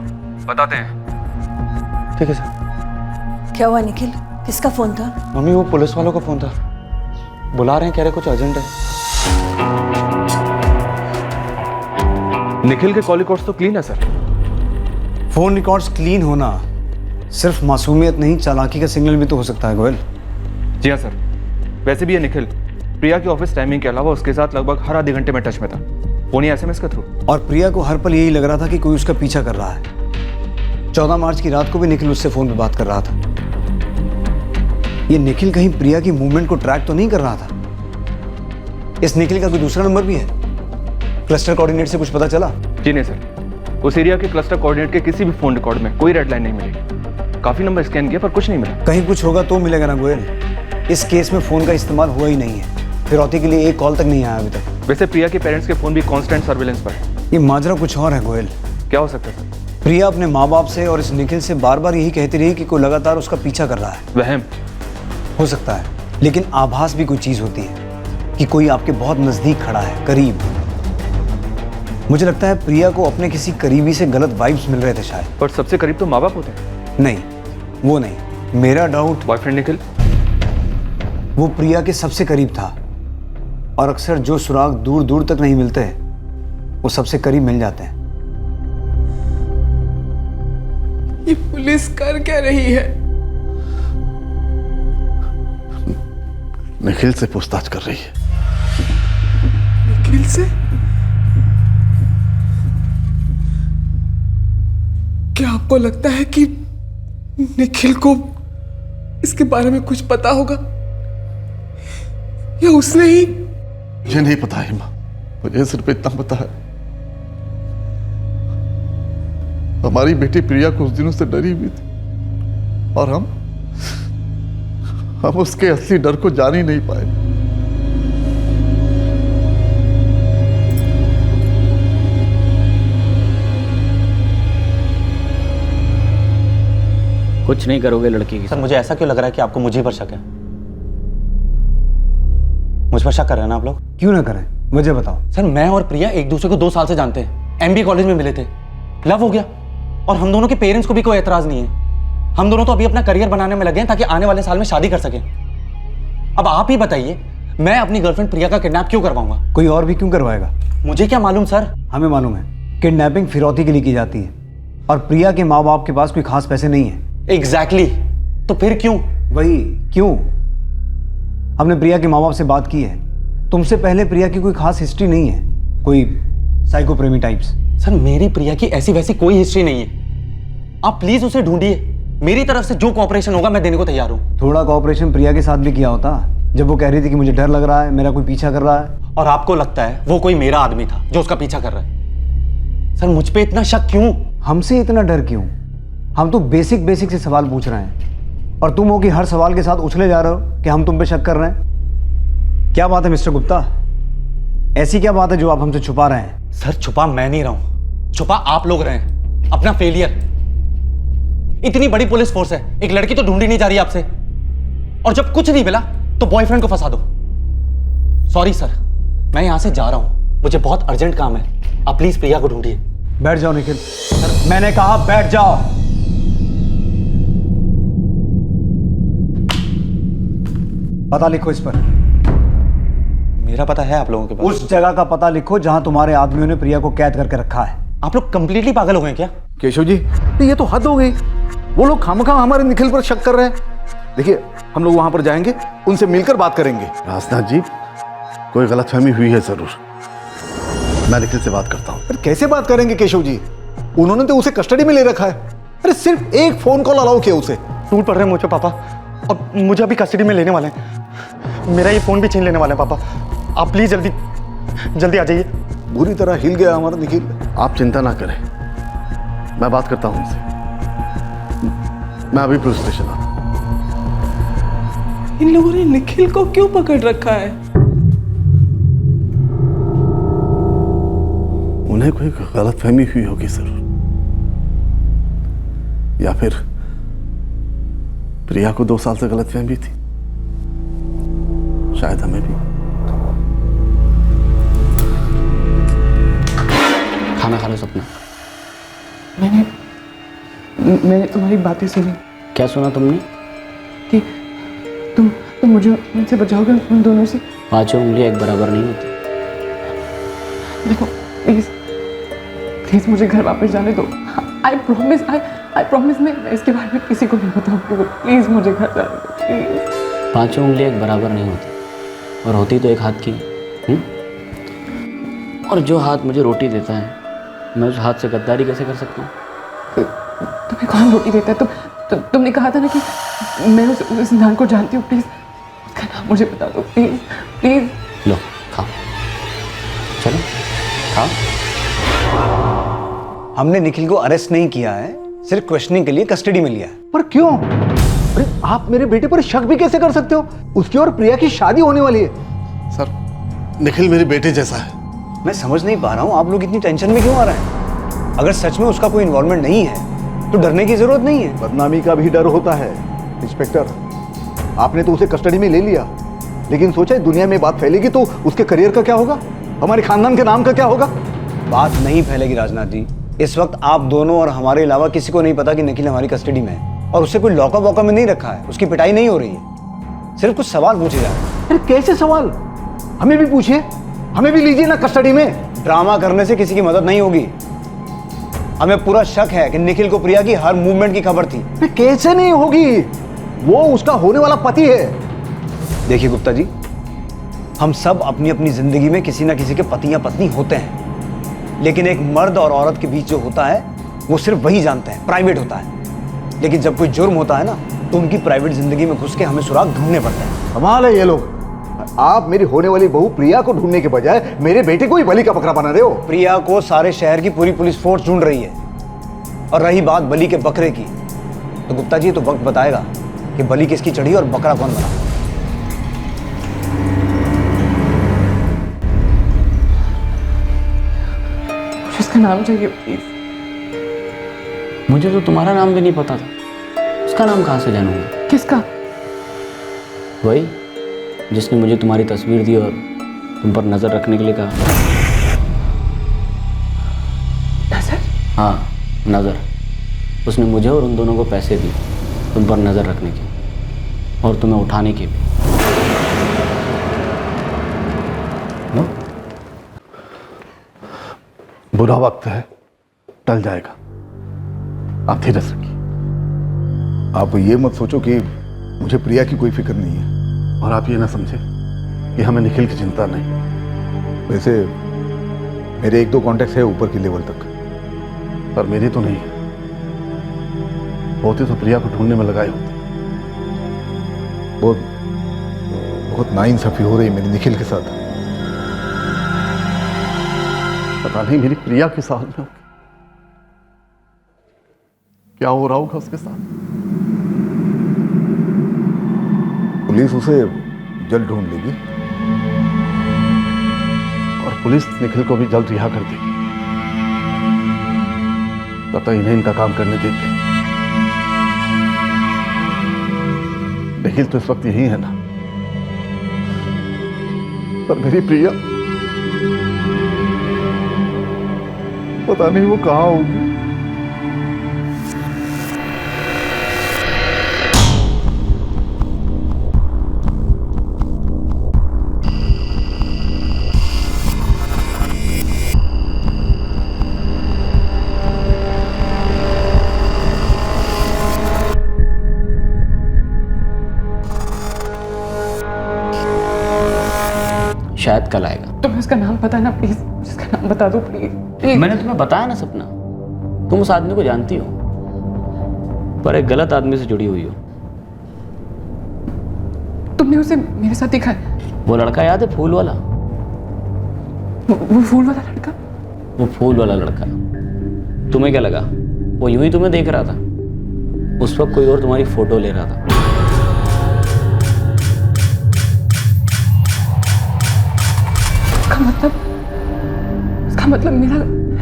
Speaker 2: बताते हैं।
Speaker 17: ठीक है सर।
Speaker 18: क्या हुआ निखिल, किसका फोन था?
Speaker 17: मम्मी वो पुलिस वालों का फ़ोन था, बुला रहे हैं, कह रहे कुछ अर्जेंट है।
Speaker 2: निखिल के कॉल रिकॉर्ड्स तो क्लीन है सर।
Speaker 7: फोन रिकॉर्ड्स क्लीन होना सिर्फ मासूमियत नहीं, चालाकी का सिग्नल भी तो हो सकता है गोयल।
Speaker 2: जी हाँ सर। वैसे भी ये निखिल प्रिया की ऑफिस टाइमिंग के अलावा उसके साथ लगभग हर आधे घंटे में टच में था, फोन या एसएमएस के थ्रू।
Speaker 7: और प्रिया को हर पल यही लग रहा था कि कोई उसका पीछा कर रहा है। 14 मार्च की रात को भी निखिल उससे फोन पे बात कर रहा था। ये निखिल कहीं प्रिया की मूवमेंट को ट्रैक तो नहीं कर रहा था? इस निखिल का कोई दूसरा नंबर भी है? क्लस्टर कोऑर्डिनेट से कुछ पता चला?
Speaker 2: जी नहीं सर, उस एरिया के क्लस्टर कोऑर्डिनेट के किसी भी फोन रिकॉर्ड में कोई रेड लाइन नहीं मिली। काफी नंबर स्कैन किया पर कुछ नहीं मिला।
Speaker 7: कहीं कुछ होगा तो मिलेगा ना गोयल। इस केस में फोन का इस्तेमाल हुआ ही नहीं है, फिरौती के लिए एक कॉल तक नहीं आया अभी तक।
Speaker 2: वैसे प्रिया के पेरेंट्स के फोन भी कांस्टेंट सर्विलेंस पर है।
Speaker 7: ये माजरा कुछ और है गोयल।
Speaker 2: क्या हो सकता है सर?
Speaker 7: प्रिया अपने माँ बाप से और इस निखिल से बार बार यही कहती रही कि कोई लगातार उसका पीछा कर रहा है।
Speaker 2: वहम
Speaker 7: हो सकता है, लेकिन आभास भी कोई चीज होती है कि कोई आपके बहुत नजदीक खड़ा है, करीब। मुझे लगता है प्रिया को अपने किसी करीबी से गलत वाइब्स मिल रहे थे शायद।
Speaker 2: पर सबसे करीब तो माँ बाप होते हैं।
Speaker 7: नहीं, वो नहीं। मेरा डाउट
Speaker 2: बॉयफ्रेंड निखिल,
Speaker 7: वो प्रिया के सबसे करीब था, और अक्सर जो सुराग दूर दूर तक नहीं मिलते वो सबसे करीब मिल जाते हैं।
Speaker 8: ये पुलिस कर क्या रही है?
Speaker 14: निखिल से पूछताछ कर रही है।
Speaker 8: निखिल से? क्या आपको लगता है कि निखिल को इसके बारे में कुछ पता होगा, या उसने ही?
Speaker 14: ये नहीं पता है माँ, मुझे सिर्फ इतना पता है, हमारी बेटी प्रिया कुछ दिनों से डरी हुई थी, और हम उसके असली डर को जान ही नहीं पाए।
Speaker 10: कुछ नहीं करोगे लड़की की?
Speaker 5: सर मुझे ऐसा क्यों लग रहा है कि आपको मुझे पर शक है? मुझ पर शक कर रहे हैं ना आप लोग?
Speaker 7: क्यों ना करें, वजह बताओ।
Speaker 5: सर मैं और प्रिया एक दूसरे को 2 साल से जानते हैं, एमबी कॉलेज में मिले थे, लव हो गया, और हम दोनों के पेरेंट्स को भी कोई एतराज नहीं है। हम दोनों तो अभी अपना करियर बनाने में लगे हैं ताकि आने वाले साल में शादी कर सकें। अब आप ही बताइए, मैं अपनी गर्लफ्रेंड प्रिया का किडनैप क्यों करवाऊंगा?
Speaker 7: कोई और भी क्यों करवाएगा?
Speaker 5: मुझे क्या मालूम सर।
Speaker 7: हमें मालूम है, किडनैपिंग फिरौती के लिए की जाती है, और प्रिया के माँ बाप के पास कोई खास पैसे नहीं है।
Speaker 5: एग्जैक्टली तो फिर क्यों?
Speaker 7: वही क्यों। हमने प्रिया के माँ बाप से बात की है। तुमसे पहले प्रिया की कोई खास हिस्ट्री नहीं है, कोई साइको प्रेमी टाइप्स।
Speaker 5: सर मेरी प्रिया की ऐसी वैसी कोई हिस्ट्री नहीं है, आप प्लीज उसे ढूंढिए। मेरी तरफ से जो कोऑपरेशन होगा मैं देने को तैयार हूँ।
Speaker 7: थोड़ा कोऑपरेशन प्रिया के साथ भी किया होता, जब वो कह रही थी कि मुझे डर लग रहा है, मेरा कोई पीछा कर रहा है।
Speaker 5: और आपको लगता है वो कोई मेरा आदमी था जो उसका पीछा कर रहा है? सर मुझ पे इतना शक क्यों?
Speaker 7: हमसे इतना डर क्यों? हम तो बेसिक से सवाल पूछ रहे हैं और तुम हो कि हर सवाल के साथ उछले जा रहे हो कि हम तुम पे शक कर रहे हैं। क्या बात है मिस्टर गुप्ता, ऐसी क्या बात है जो आप हमसे छुपा रहे हैं?
Speaker 5: सर छुपा मैं नहीं रहा हूं, छुपा आप लोग रहे हैं अपना फेलियर। इतनी बड़ी पुलिस फोर्स है, एक लड़की तो ढूंढी नहीं जा रही आपसे, और जब कुछ नहीं मिला तो बॉयफ्रेंड को फंसा दो। सॉरी सर, मैं यहां से जा रहा हूं, मुझे बहुत अर्जेंट काम है। आप प्लीज प्रिया को ढूंढिए।
Speaker 7: बैठ जाओ निखिल। सर मैंने कहा बैठ जाओ। पता लिखो इस पर।
Speaker 5: मेरा पता है आप लोगों के पास?
Speaker 7: उस जगह का पता लिखो जहां तुम्हारे आदमियों ने प्रिया को कैद करके रखा है।
Speaker 5: आप लोग कंप्लीटली पागल हो गए क्या?
Speaker 14: केशव जी, ये तो हद हो गई। वो लोग खामखा हमारे निखिल पर शक कर रहे हैं। देखिए, हम लोग वहां पर जाएंगे, उनसे मिलकर बात करेंगे। राजनाथ जी, कोई गलतफहमी हुई है जरूर। मैं निखिल से बात करता हूँ।
Speaker 19: कैसे बात करेंगे केशव जी? उन्होंने तो उसे कस्टडी में ले रखा है। अरे सिर्फ एक फोन कॉल अलाउ किया उसे।
Speaker 5: टूट पड़ रहे हैं मुझे पापा, और मुझे अभी कस्टडी में लेने वाले हैं। मेरा ये फोन भी छीन लेने वाले हैं पापा। आप प्लीज जल्दी आ जाइए।
Speaker 19: बुरी तरह हिल गया हमारा निखिल।
Speaker 14: आप चिंता ना करें, मैं बात करता हूं उनसे। मैं अभी पुलिस स्टेशन आता हूं।
Speaker 8: इन लोगों ने निखिल को क्यों पकड़ रखा है?
Speaker 14: उन्हें कोई गलतफहमी हुई होगी जरूर, या फिर प्रिया को 2 साल से गलतफहमी थी, शायद हमें भी।
Speaker 10: खाना खा लो सपना।
Speaker 4: मैंने तुम्हारी बातें सुनी।
Speaker 10: क्या सुना तुमने?
Speaker 4: कि तुम मुझे मुझसे बचाओगे उन दोनों से।
Speaker 10: 5 उंगलियां एक बराबर नहीं होती।
Speaker 4: देखो प्लीज मुझे घर वापस जाने दो। आई प्रॉमिस मैं इसके बारे में किसी को नहीं बताऊंगी। प्लीज मुझे घर जाने दो प्लीज।
Speaker 10: 5 उंगलियां एक बराबर नहीं होती, और होती तो एक हाथ की। और जो हाथ मुझे रोटी देता है, मैं उस हाथ से गद्दारी कैसे कर सकता हूँ?
Speaker 4: तुम्हें कौन रोटी देता है? तुमने कहा था ना कि मैं उस इंसान को जानती हूँ। प्लीज उसका नाम मुझे बता दो प्लीज।
Speaker 10: लो खाओ, चलो खाओ।
Speaker 7: हमने निखिल को अरेस्ट नहीं किया है, सिर्फ क्वेश्चनिंग के लिए कस्टडी में लिया है।
Speaker 19: पर क्यों? अरे आप मेरे बेटे पर शक भी कैसे कर सकते हो? उसकी और प्रिया की शादी होने वाली है।
Speaker 14: सर, निखिल मेरे बेटे जैसा है।
Speaker 7: मैं समझ नहीं पा रहा हूँ आप लोग इतनी टेंशन में क्यों आ रहे हैं? अगर सच में उसका कोई इन्वॉल्वमेंट नहीं है तो डरने की जरूरत नहीं है।
Speaker 19: बदनामी का भी डर होता है इंस्पेक्टर। आपने तो उसे कस्टडी में ले लिया, लेकिन सोचा दुनिया में बात फैलेगी तो उसके करियर का क्या होगा, हमारे खानदान के नाम का क्या होगा?
Speaker 7: बात नहीं फैलेगी राजनाथ जी। इस वक्त आप दोनों और हमारे अलावा किसी को नहीं पता कि निखिल हमारी कस्टडी में है, और उससे कोई लॉकअप वॉकअप में नहीं रखा है। उसकी पिटाई नहीं हो रही है, सिर्फ कुछ सवाल पूछे जा रहे हैं।
Speaker 19: अरे कैसे सवाल? हमें भी पूछिए, हमें भी लीजिए ना कस्टडी में।
Speaker 7: ड्रामा करने से किसी की मदद नहीं होगी। हमें पूरा शक है कि निखिल को प्रिया की हर मूवमेंट की खबर थी।
Speaker 19: कैसे नहीं होगी? वो उसका होने वाला पति है।
Speaker 7: देखिए गुप्ता जी, हम सब अपनी अपनी जिंदगी में किसी ना किसी के पति या पत्नी होते हैं, लेकिन एक मर्द और औरत के बीच जो होता है वो सिर्फ वही जानते हैं, प्राइवेट होता है। लेकिन जब कोई जुर्म होता है ना, तो उनकी प्राइवेट जिंदगी में घुस के हमें सुराग ढूंढने पड़ते हैं।
Speaker 19: कमाल है ये लोग। आप मेरी होने वाली बहू प्रिया को ढूंढने के बजाय मेरे बेटे को ही बलि का बकरा बना रहे हो।
Speaker 7: प्रिया को सारे शहर की पूरी पुलिस फोर्स ढूंढ रही है, और रही बात बलि के बकरे की, तो गुप्ता जी तो वक्त बताएगा कि बलि किसकी चढ़ी और बकरा कौन बना।
Speaker 4: उसका नाम चाहिए प्लीज।
Speaker 10: मुझे तो तुम्हारा नाम भी नहीं पता था, उसका नाम कहाँ से जानूंगा?
Speaker 4: किसका?
Speaker 10: वही जिसने मुझे तुम्हारी तस्वीर दी और तुम पर नजर रखने के लिए कहा।
Speaker 4: नजर?
Speaker 10: हाँ, नजर। उसने मुझे और उन दोनों को पैसे दिए तुम पर नजर रखने के, और तुम्हें उठाने के भी। नो?
Speaker 14: बुरा वक्त है, टल जाएगा। आप धीरज रखिए।
Speaker 19: आप ये मत सोचो कि मुझे प्रिया की कोई फिक्र नहीं है,
Speaker 14: और आप ये ना समझे कि हमें निखिल की चिंता नहीं।
Speaker 19: वैसे मेरे 1-2 कॉन्टेक्ट है ऊपर की लेवल तक,
Speaker 14: पर मेरी तो नहीं है। होते तो प्रिया को ढूंढने में लगाए होते। बहुत बहुत नाइंसाफी हो रही मेरी निखिल के साथ। पता नहीं मेरी प्रिया के साथ में क्या हो रहा होगा उसके साथ। पुलिस उसे जल्द ढूंढ लेगी और पुलिस निखिल को भी जल्द रिहा कर देगी। तब तक इन्हें इनका काम करने देते। निखिल तो इस वक्त यही है ना, पर मेरी प्रिया पता नहीं वो कहां होगी।
Speaker 10: शायद कल आएगा।
Speaker 4: तुम्हें उसका नाम पता है ना, प्लीज उसका नाम बता दो प्लीज।
Speaker 10: मैंने तुम्हें बताया ना सपना, तुम उस आदमी को जानती हो, पर एक गलत आदमी से जुड़ी हुई हो।
Speaker 4: तुमने उसे मेरे साथ देखा है?
Speaker 10: वो लड़का याद है, फूल वाला?
Speaker 4: वो फूल वाला लड़का?
Speaker 10: वो फूल वाला लड़का। तुम्हें क्या लगा वो यूं ही तुम्हें देख रहा था? उस वक्त कोई और तुम्हारी फोटो ले रहा था।
Speaker 4: उसका मतलब मेरा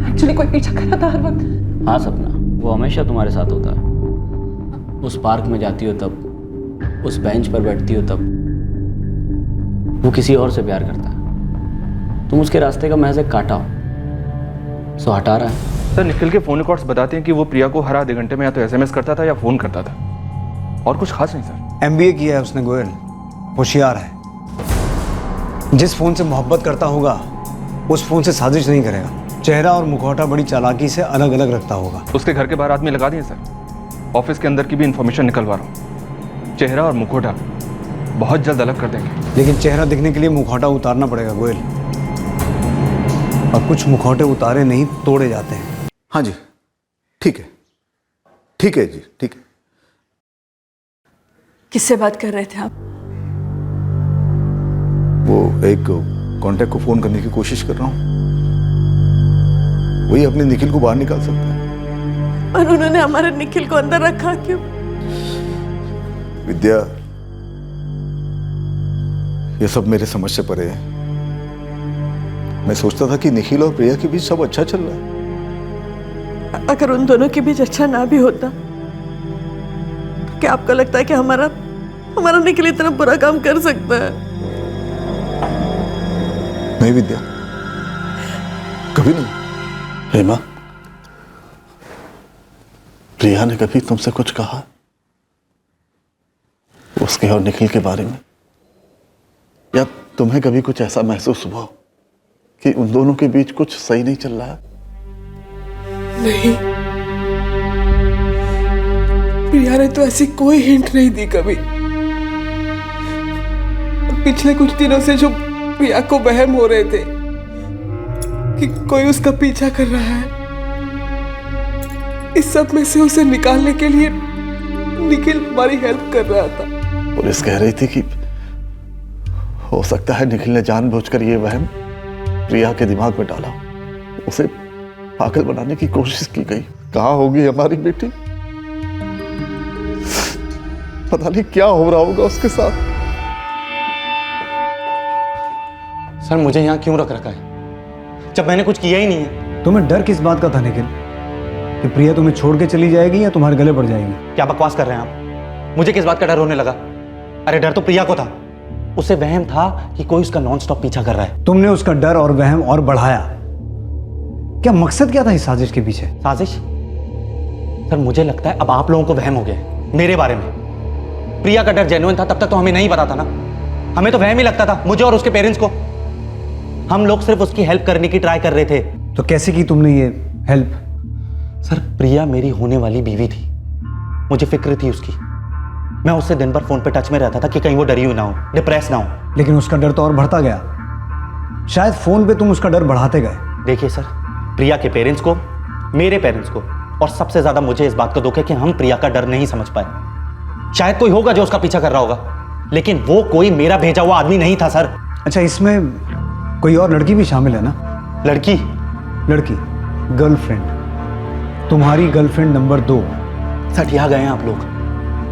Speaker 4: एक्चुअली कोई पीछा कर रहा था हर वक्त।
Speaker 10: हाँ सपना, वो हमेशा तुम्हारे साथ होता है। उस पार्क में जाती हो तब, उस बेंच पर बैठती हो तब, वो किसी और से प्यार करता है। तुम उसके रास्ते का महज एक कांटा हो, सो हटा रहा है।
Speaker 11: सर निखिल के फोन रिकॉर्ड्स बताते हैं कि वो प्रिया को हर आधे घंटे में या तो एसएमएस करता था या फोन करता था, और कुछ खास नहीं सर।
Speaker 7: एमबीए किया है उसने गोयल, होशियार है। जिस फोन से मोहब्बत करता होगा उस फोन से साजिश नहीं करेगा। चेहरा और मुखौटा बड़ी चालाकी से अलग अलग रखता होगा।
Speaker 11: उसके घर के बाहर आदमी लगा दिए सर, ऑफिस के अंदर की भी इंफॉर्मेशन निकलवा रहा हूँ। चेहरा और मुखौटा बहुत जल्द अलग कर देंगे।
Speaker 7: लेकिन चेहरा दिखने के लिए मुखौटा उतारना पड़ेगा गोयल, और कुछ मुखौटे उतारे नहीं तोड़े जाते हैं।
Speaker 14: हाँ जी ठीक है, ठीक है जी, ठीक है।
Speaker 18: किससे बात कर रहे थे आप?
Speaker 14: वो एक कांटेक्ट को फोन करने की कोशिश कर रहा हूँ, वही अपने निखिल को बाहर निकाल सकता है।
Speaker 18: और उन्होंने हमारे निखिल को अंदर रखा क्यों?
Speaker 14: विद्या, ये सब मेरे समझ से परे है। मैं सोचता था कि निखिल और प्रिया के बीच सब अच्छा चल रहा है।
Speaker 18: अगर उन दोनों के बीच अच्छा ना भी होता, तो क्या आपको लगता है कि हमारा निखिल इतना बुरा काम कर सकता है?
Speaker 14: नहीं विद्या, कभी नहीं। हेमा, प्रिया ने कभी तुमसे कुछ कहा उसके और निखिल के बारे में? या तुम्हें कभी कुछ ऐसा महसूस हुआ कि उन दोनों के बीच कुछ सही नहीं चल रहा है?
Speaker 8: नहीं, प्रिया ने तो ऐसी कोई हिंट नहीं दी कभी। पिछले कुछ दिनों से जो प्रिया को वहम हो रहे थे कि कोई उसका पीछा कर रहा है, इस सब में से उसे निकालने के लिए निखिल हमारी हेल्प कर रहा था।
Speaker 14: पुलिस कह रही थी कि हो सकता है निखिल ने जानबूझकर ये वहम प्रिया के दिमाग में डाला, उसे पागल बनाने की कोशिश की गई। कहाँ होगी हमारी बेटी? पता नहीं क्या हो रहा होगा उसके साथ।
Speaker 5: सर मुझे यहाँ क्यों रख रखा है जब मैंने कुछ किया ही नहीं है?
Speaker 7: तुम्हें डर किस बात का था निखिल, कि प्रिया तुम्हें छोड़ के चली जाएगी या तुम्हारे गले पड़ जाएगी?
Speaker 5: क्या बकवास कर रहे हैं आप? मुझे किस बात का डर होने लगा? अरे डर तो प्रिया को था, उसे वहम था कि कोई उसका नॉन स्टॉप पीछा कर रहा है।
Speaker 7: तुमने उसका डर और वहम और बढ़ाया। क्या मकसद क्या था इस साजिश के पीछे?
Speaker 5: साजिश? सर मुझे लगता है अब आप लोगों को वहम हो गया मेरे बारे में। प्रिया का डर जेन्युइन था तब तक तो हमें नहीं पता था ना, हमें तो वहम ही लगता था, मुझे और उसके पेरेंट्स को। हम लोग सिर्फ उसकी हेल्प करने की ट्राई कर रहे थे।
Speaker 7: तो कैसे की तुमने ये हेल्प?
Speaker 5: सर प्रिया मेरी होने वाली बीवी थी, मुझे फिक्र थी उसकी। मैं उससे दिन भर फोन पे टच में रहता था कि कहीं वो डरी हुई ना हो, डिप्रेस ना हो।
Speaker 7: लेकिन उसका डर तो और बढ़ता गया। शायद फोन पे तुम उसका डर बढ़ाते गए।
Speaker 5: देखिए सर, प्रिया के पेरेंट्स को, मेरे पेरेंट्स को और सबसे ज्यादा मुझे इस बात का दुख है कि हम प्रिया का डर नहीं समझ पाए। शायद कोई होगा जो उसका पीछा कर रहा होगा, लेकिन वो कोई मेरा भेजा हुआ आदमी नहीं था सर।
Speaker 7: अच्छा, इसमें कोई और लड़की भी शामिल है ना?
Speaker 5: लड़की?
Speaker 7: लड़की, गर्लफ्रेंड, तुम्हारी गर्लफ्रेंड नंबर 2।
Speaker 5: सठिया गए हैं आप लोग,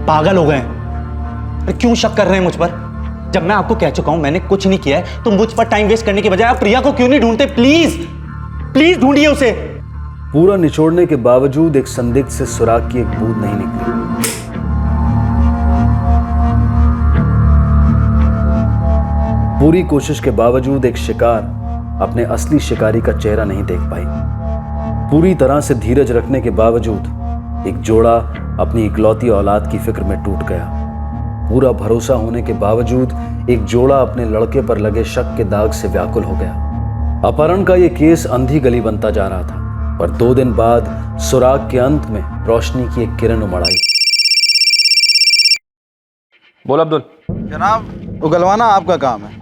Speaker 5: पागल हो गए हैं। अरे क्यों शक कर रहे हैं मुझ पर? जब मैं आपको कह चुका हूं मैंने कुछ नहीं किया है, तो मुझ पर टाइम वेस्ट करने के बजाय आप प्रिया को क्यों नहीं ढूंढते? प्लीज प्लीज ढूंढिए उसे।
Speaker 3: पूरा निचोड़ने के बावजूद एक संदिग्ध से सुराग की एक बूंद नहीं निकली। पूरी कोशिश के बावजूद एक शिकार अपने असली शिकारी का चेहरा नहीं देख पाई। पूरी तरह से धीरज रखने के बावजूद एक जोड़ा अपनी इकलौती औलाद की फिक्र में टूट गया। पूरा भरोसा होने के बावजूद एक जोड़ा अपने लड़के पर लगे शक के दाग से व्याकुल हो गया। अपहरण का यह केस अंधी गली बनता जा रहा था, पर 2 दिन बाद सुराग के अंत में रोशनी की एक किरण उमड़ आई।
Speaker 2: बोल अब्दुल।
Speaker 14: जनाब, उगलवाना आपका काम है,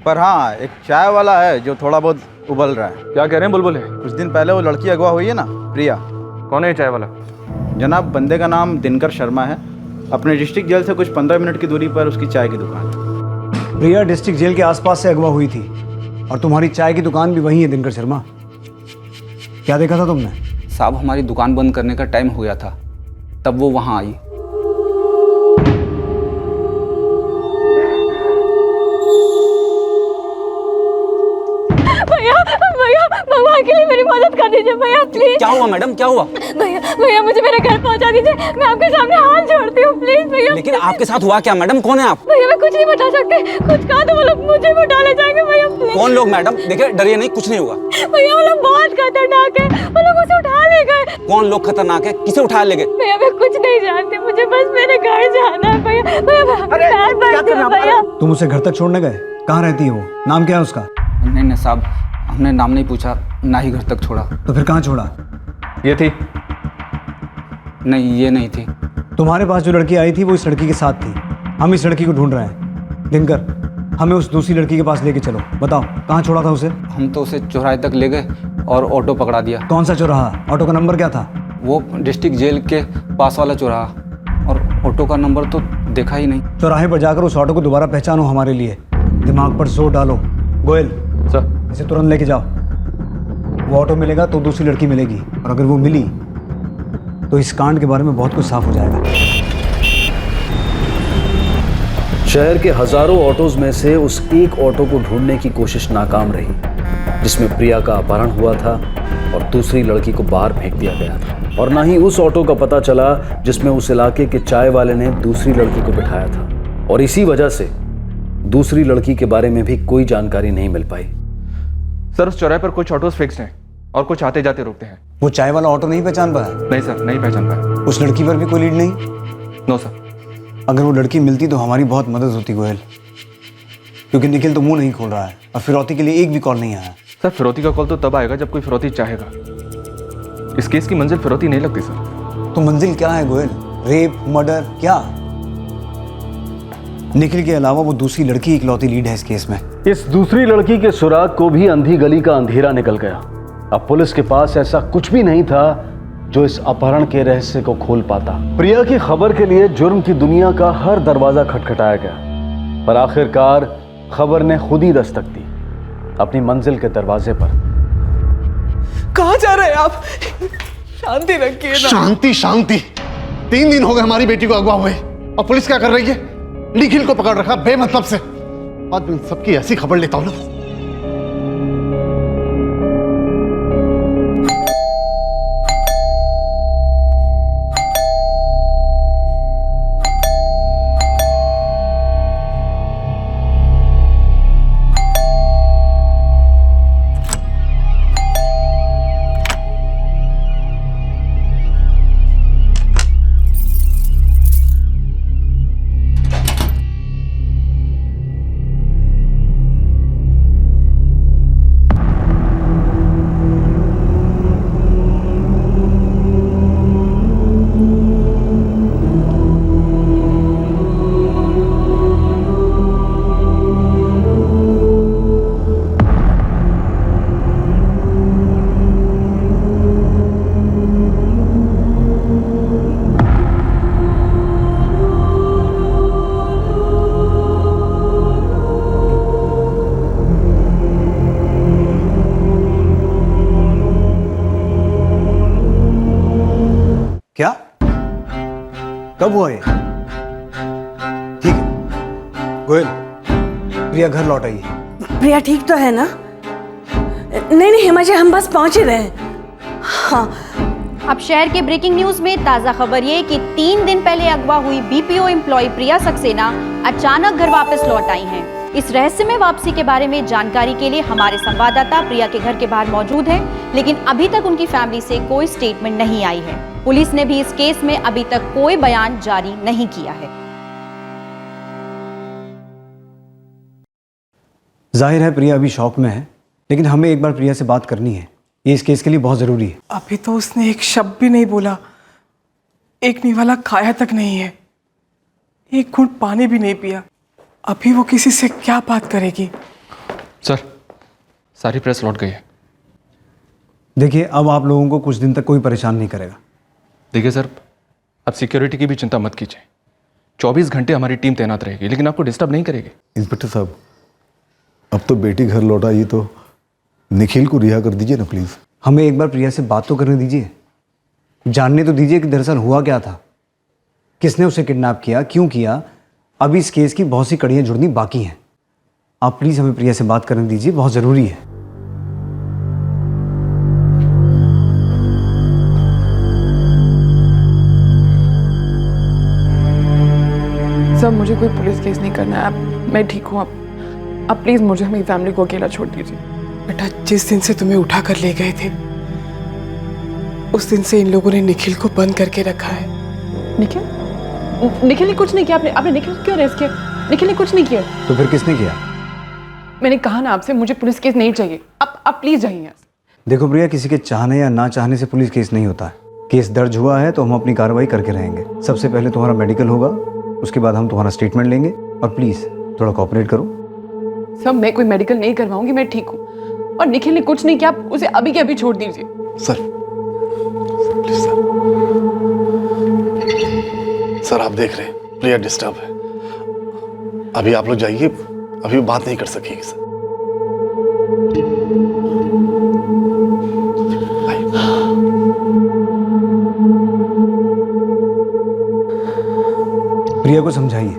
Speaker 14: पर हाँ एक चाय वाला है जो थोड़ा बहुत उबल रहा है।
Speaker 2: क्या कह रहे हैं बुलबुल?
Speaker 14: कुछ दिन पहले वो लड़की अगवा हुई है ना, प्रिया।
Speaker 2: कौन है चाय वाला?
Speaker 14: जनाब, बंदे का नाम दिनकर शर्मा है। अपने डिस्ट्रिक्ट जेल से कुछ 15 मिनट की दूरी पर उसकी चाय की दुकान है।
Speaker 7: प्रिया डिस्ट्रिक्ट जेल के आसपास से अगवा हुई थी और तुम्हारी चाय की दुकान भी वहीं है। दिनकर शर्मा, क्या देखा था तुमने?
Speaker 9: साहब, हमारी दुकान बंद करने का टाइम हो गया था, तब वो वहां आई।
Speaker 1: भैया भगवान के लिए मेरी मदद कर दीजिए भैया, प्लीज।
Speaker 9: क्या हुआ मैडम, क्या हुआ?
Speaker 1: भैया मुझे मेरे घर पहुंचा दीजिए, मैं आपके सामने हाथ जोड़ती हूँ, प्लीज भैया।
Speaker 9: लेकिन आपके साथ हुआ क्या मैडम? कौन है आप?
Speaker 1: भैया मैं कुछ नहीं बता सकते, कुछ कहा तो वो लोग मुझे भी उठा ले जाएंगे भैया, प्लीज।
Speaker 9: कौन लोग मैडम? देखिए डरिए नहीं, कुछ नहीं होगा।
Speaker 1: भैया वो लोग बहुत खतरनाक है, वो लोग उसे उठा ले गए।
Speaker 9: कौन लोग खतरनाक है? किसे उठा ले गए?
Speaker 1: भैया मैं कुछ नहीं जानती, मुझे बस मेरे घर जाना है भैया। भैया
Speaker 7: तुम उसे घर तक छोड़ने गए? कहाँ रहती है वो? नाम क्या है उसका?
Speaker 9: नहीं साहब, हमने नाम नहीं पूछा, ना ही घर तक छोड़ा।
Speaker 7: तो फिर कहाँ छोड़ा?
Speaker 2: ये थी?
Speaker 9: नहीं, ये नहीं थी।
Speaker 7: तुम्हारे पास जो लड़की आई थी वो इस लड़की के साथ थी। हम इस लड़की को ढूंढ रहे हैं। दिनकर, हमें उस दूसरी लड़की के पास लेके चलो। बताओ कहाँ छोड़ा था उसे?
Speaker 9: हम तो उसे चौराहे तक ले गए और ऑटो पकड़ा दिया।
Speaker 7: कौन सा चौराहा? ऑटो का नंबर क्या था?
Speaker 9: वो डिस्ट्रिक्ट जेल के पास वाला चौराहा, और ऑटो का नंबर तो देखा ही नहीं।
Speaker 7: चौराहे पर जाकर उस ऑटो को दोबारा पहचानो हमारे लिए। दिमाग पर जोर डालो। गोयल
Speaker 2: सर,
Speaker 7: इसे तुरंत लेके जाओ। वो ऑटो मिलेगा तो दूसरी लड़की मिलेगी, और अगर वो मिली तो इस कांड के बारे में बहुत कुछ साफ हो जाएगा।
Speaker 3: शहर के हजारों ऑटोज में से उस एक ऑटो को ढूंढने की कोशिश नाकाम रही जिसमें प्रिया का अपहरण हुआ था और दूसरी लड़की को बाहर फेंक दिया गया था। और ना ही उस ऑटो का पता चला जिसमें उस इलाके के चाय वाले ने दूसरी लड़की को बिठाया था। और इसी वजह से दूसरी लड़की के बारे में भी कोई जानकारी नहीं मिल पाई।
Speaker 11: सर, उस चौराहे पर कुछ ऑटोज फिक्स हैं और कुछ आते जाते रुकते हैं।
Speaker 7: वो चाय वाला ऑटो नहीं पहचान पाया?
Speaker 11: नहीं सर, नहीं पहचान पाया।
Speaker 7: उस लड़की पर भी कोई लीड नहीं?
Speaker 11: No sir.
Speaker 7: अगर वो लड़की मिलती तो हमारी बहुत मदद होती गोयल, क्योंकि निखिल तो मुंह नहीं खोल रहा है और फिरौती के लिए एक भी कॉल नहीं आया।
Speaker 11: सर, फिरौती का कॉल तो तब आएगा जब कोई फिरौती चाहेगा। इस केस की मंजिल फिरौती नहीं लगती सर।
Speaker 7: तो मंजिल क्या है गोयल? रेप, मर्डर, क्या? निखिल के अलावा वो दूसरी लड़की इकलौती लीड है इस केस में।
Speaker 3: इस दूसरी लड़की के सुराग को भी अंधी गली का अंधेरा निकल गया। अब पुलिस के पास ऐसा कुछ भी नहीं था जो इस अपहरण के रहस्य को खोल पाता। प्रिया की खबर के लिए जुर्म की दुनिया का हर दरवाजा खटखटाया गया, पर आखिरकार खबर ने खुद ही दस्तक दी अपनी मंजिल के दरवाजे पर।
Speaker 8: कहाँ जा रहे हैं आप? शांति रखिए ना।
Speaker 14: शांति शांति? 3 दिन हो गए हमारी बेटी को अगवा हुए और पुलिस क्या कर रही है? निखिल को पकड़ रखा बेमतलब से। आज मैं सबकी ऐसी खबर लेता हूं ना।
Speaker 7: क्या? कब हुआ ये? ठीक है गोयल, प्रिया घर लौट आई है।
Speaker 18: प्रिया ठीक तो है ना? नहीं नहीं हेमा जी, हम बस पहुंच ही रहे हैं। हाँ।
Speaker 15: अब शहर के ब्रेकिंग न्यूज में ताजा खबर ये कि 3 दिन पहले अगवा हुई बीपीओ एम्प्लॉय प्रिया सक्सेना अचानक घर वापस लौट आई हैं। इस रहस्यमय वापसी के बारे में जानकारी के लिए हमारे संवाददाता प्रिया के घर के बाहर मौजूद हैं, लेकिन अभी तक उनकी फैमिली से कोई स्टेटमेंट नहीं आई है। पुलिस ने भी इस केस में अभी तक कोई बयान जारी नहीं किया है।
Speaker 7: जाहिर है प्रिया अभी शॉक में है, लेकिन हमें एक बार प्रिया से बात करनी है। ये इस केस के लिए बहुत जरूरी है।
Speaker 8: अभी तो उसने एक शब्द भी नहीं बोला, एक निवाला खाया तक नहीं है, एक घूंट पानी भी नहीं पिया। अभी वो किसी से क्या बात करेगी?
Speaker 11: सर, सारी प्रेस लौट गई है।
Speaker 7: देखिए, अब आप लोगों को कुछ दिन तक कोई परेशान नहीं करेगा।
Speaker 11: देखिए सर, अब सिक्योरिटी की भी चिंता मत कीजिए। 24 घंटे हमारी टीम तैनात रहेगी, लेकिन आपको डिस्टर्ब नहीं करेगी।
Speaker 14: इंस्पेक्टर साहब, अब तो बेटी घर लौट आई तो निखिल को रिहा कर दीजिए ना प्लीज।
Speaker 7: हमें एक बार प्रिया से बात तो करने दीजिए, जानने तो दीजिए कि दरअसल हुआ क्या था, किसने उसे किडनैप किया, क्यों किया। अभी इस केस की बहुत सी कड़ियां जुड़नी बाकी हैं। आप प्लीज हमें प्रिया से बात करने दीजिए, बहुत जरूरी है।
Speaker 8: सर, मुझे कोई पुलिस केस नहीं करना है। मैं ठीक हूँ। अब प्लीज मुझे मेरी फैमिली को अकेला छोड़ दीजिए। बेटा, जिस दिन से तुम्हें उठा कर ले गए थे, उस दिन से इन लोगों ने निखिल को बंद करके रखा है। निखिल ने कुछ नहीं किया। आपने निखिल को क्यों अरेस्ट किया? निखिल ने कुछ नहीं किया।
Speaker 7: तो फिर किसने किया?
Speaker 8: मैंने कहा ना आपसे, मुझे पुलिस केस नहीं चाहिए। आप प्लीज जाइए यहाँ से।
Speaker 7: देखो प्रिया, किसी के चाहने या ना चाहने से पुलिस केस नहीं होता है। केस दर्ज हुआ है तो हम अपनी कार्रवाई करके रहेंगे। सबसे पहले तुम्हारा मेडिकल होगा, उसके बाद हम तुम्हारा स्टेटमेंट लेंगे, और प्लीज थोड़ा कोऑपरेट करो।
Speaker 8: सर, मैं कोई मेडिकल नहीं करवाऊंगी, मैं ठीक हूँ। और निखिल ने कुछ नहीं किया, आप उसे अभी के अभी छोड़ दीजिए।
Speaker 14: सर प्लीज सर, आप देख रहे हैं प्रिया डिस्टर्ब है। अभी आप लोग जाइए, अभी वो बात नहीं कर सकेगी सर।
Speaker 7: प्रिया को समझाइए,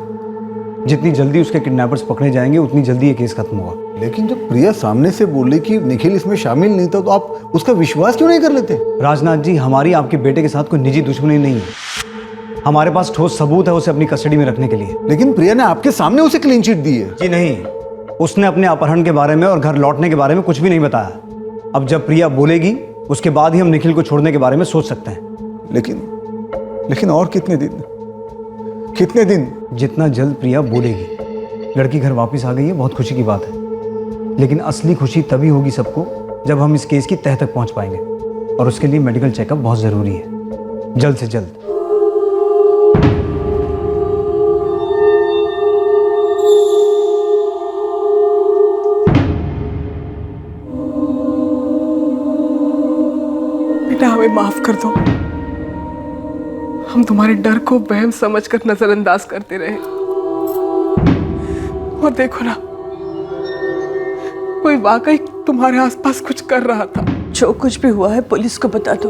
Speaker 7: जितनी जल्दी उसके किडनैपर्स पकड़े जाएंगे उतनी जल्दी ये केस खत्म होगा।
Speaker 14: लेकिन जब प्रिया सामने से बोली कि निखिल इसमें शामिल नहीं था, तो आप उसका विश्वास क्यों नहीं कर लेते?
Speaker 7: राजनाथ जी, हमारी आपके बेटे के साथ कोई निजी दुश्मनी नहीं है। हमारे पास ठोस सबूत है उसे अपनी कस्टडी में रखने के लिए।
Speaker 14: लेकिन प्रिया ने आपके सामने उसे क्लीन चिट दी है।
Speaker 7: जी नहीं, उसने अपने अपहरण के बारे में और घर लौटने के बारे में कुछ भी नहीं बताया। अब जब प्रिया बोलेगी उसके बाद ही हम निखिल को छोड़ने के बारे में सोच सकते हैं।
Speaker 14: लेकिन और कितने दिन?
Speaker 7: जितना जल्द प्रिया बोलेगी। लड़की घर वापस आ गई है, बहुत खुशी की बात है, लेकिन असली खुशी तभी होगी सबको जब हम इस केस की तह तक पहुंच पाएंगे, और उसके लिए मेडिकल चेकअप बहुत जरूरी है, जल्द से जल्द।
Speaker 8: बेटा, हमें माफ कर दो। हम तुम्हारे डर को वहम समझकर नजरअंदाज करते रहे। और देखो ना, कोई वाकई तुम्हारे आसपास कुछ कर रहा था।
Speaker 18: जो कुछ भी हुआ है पुलिस को बता दो,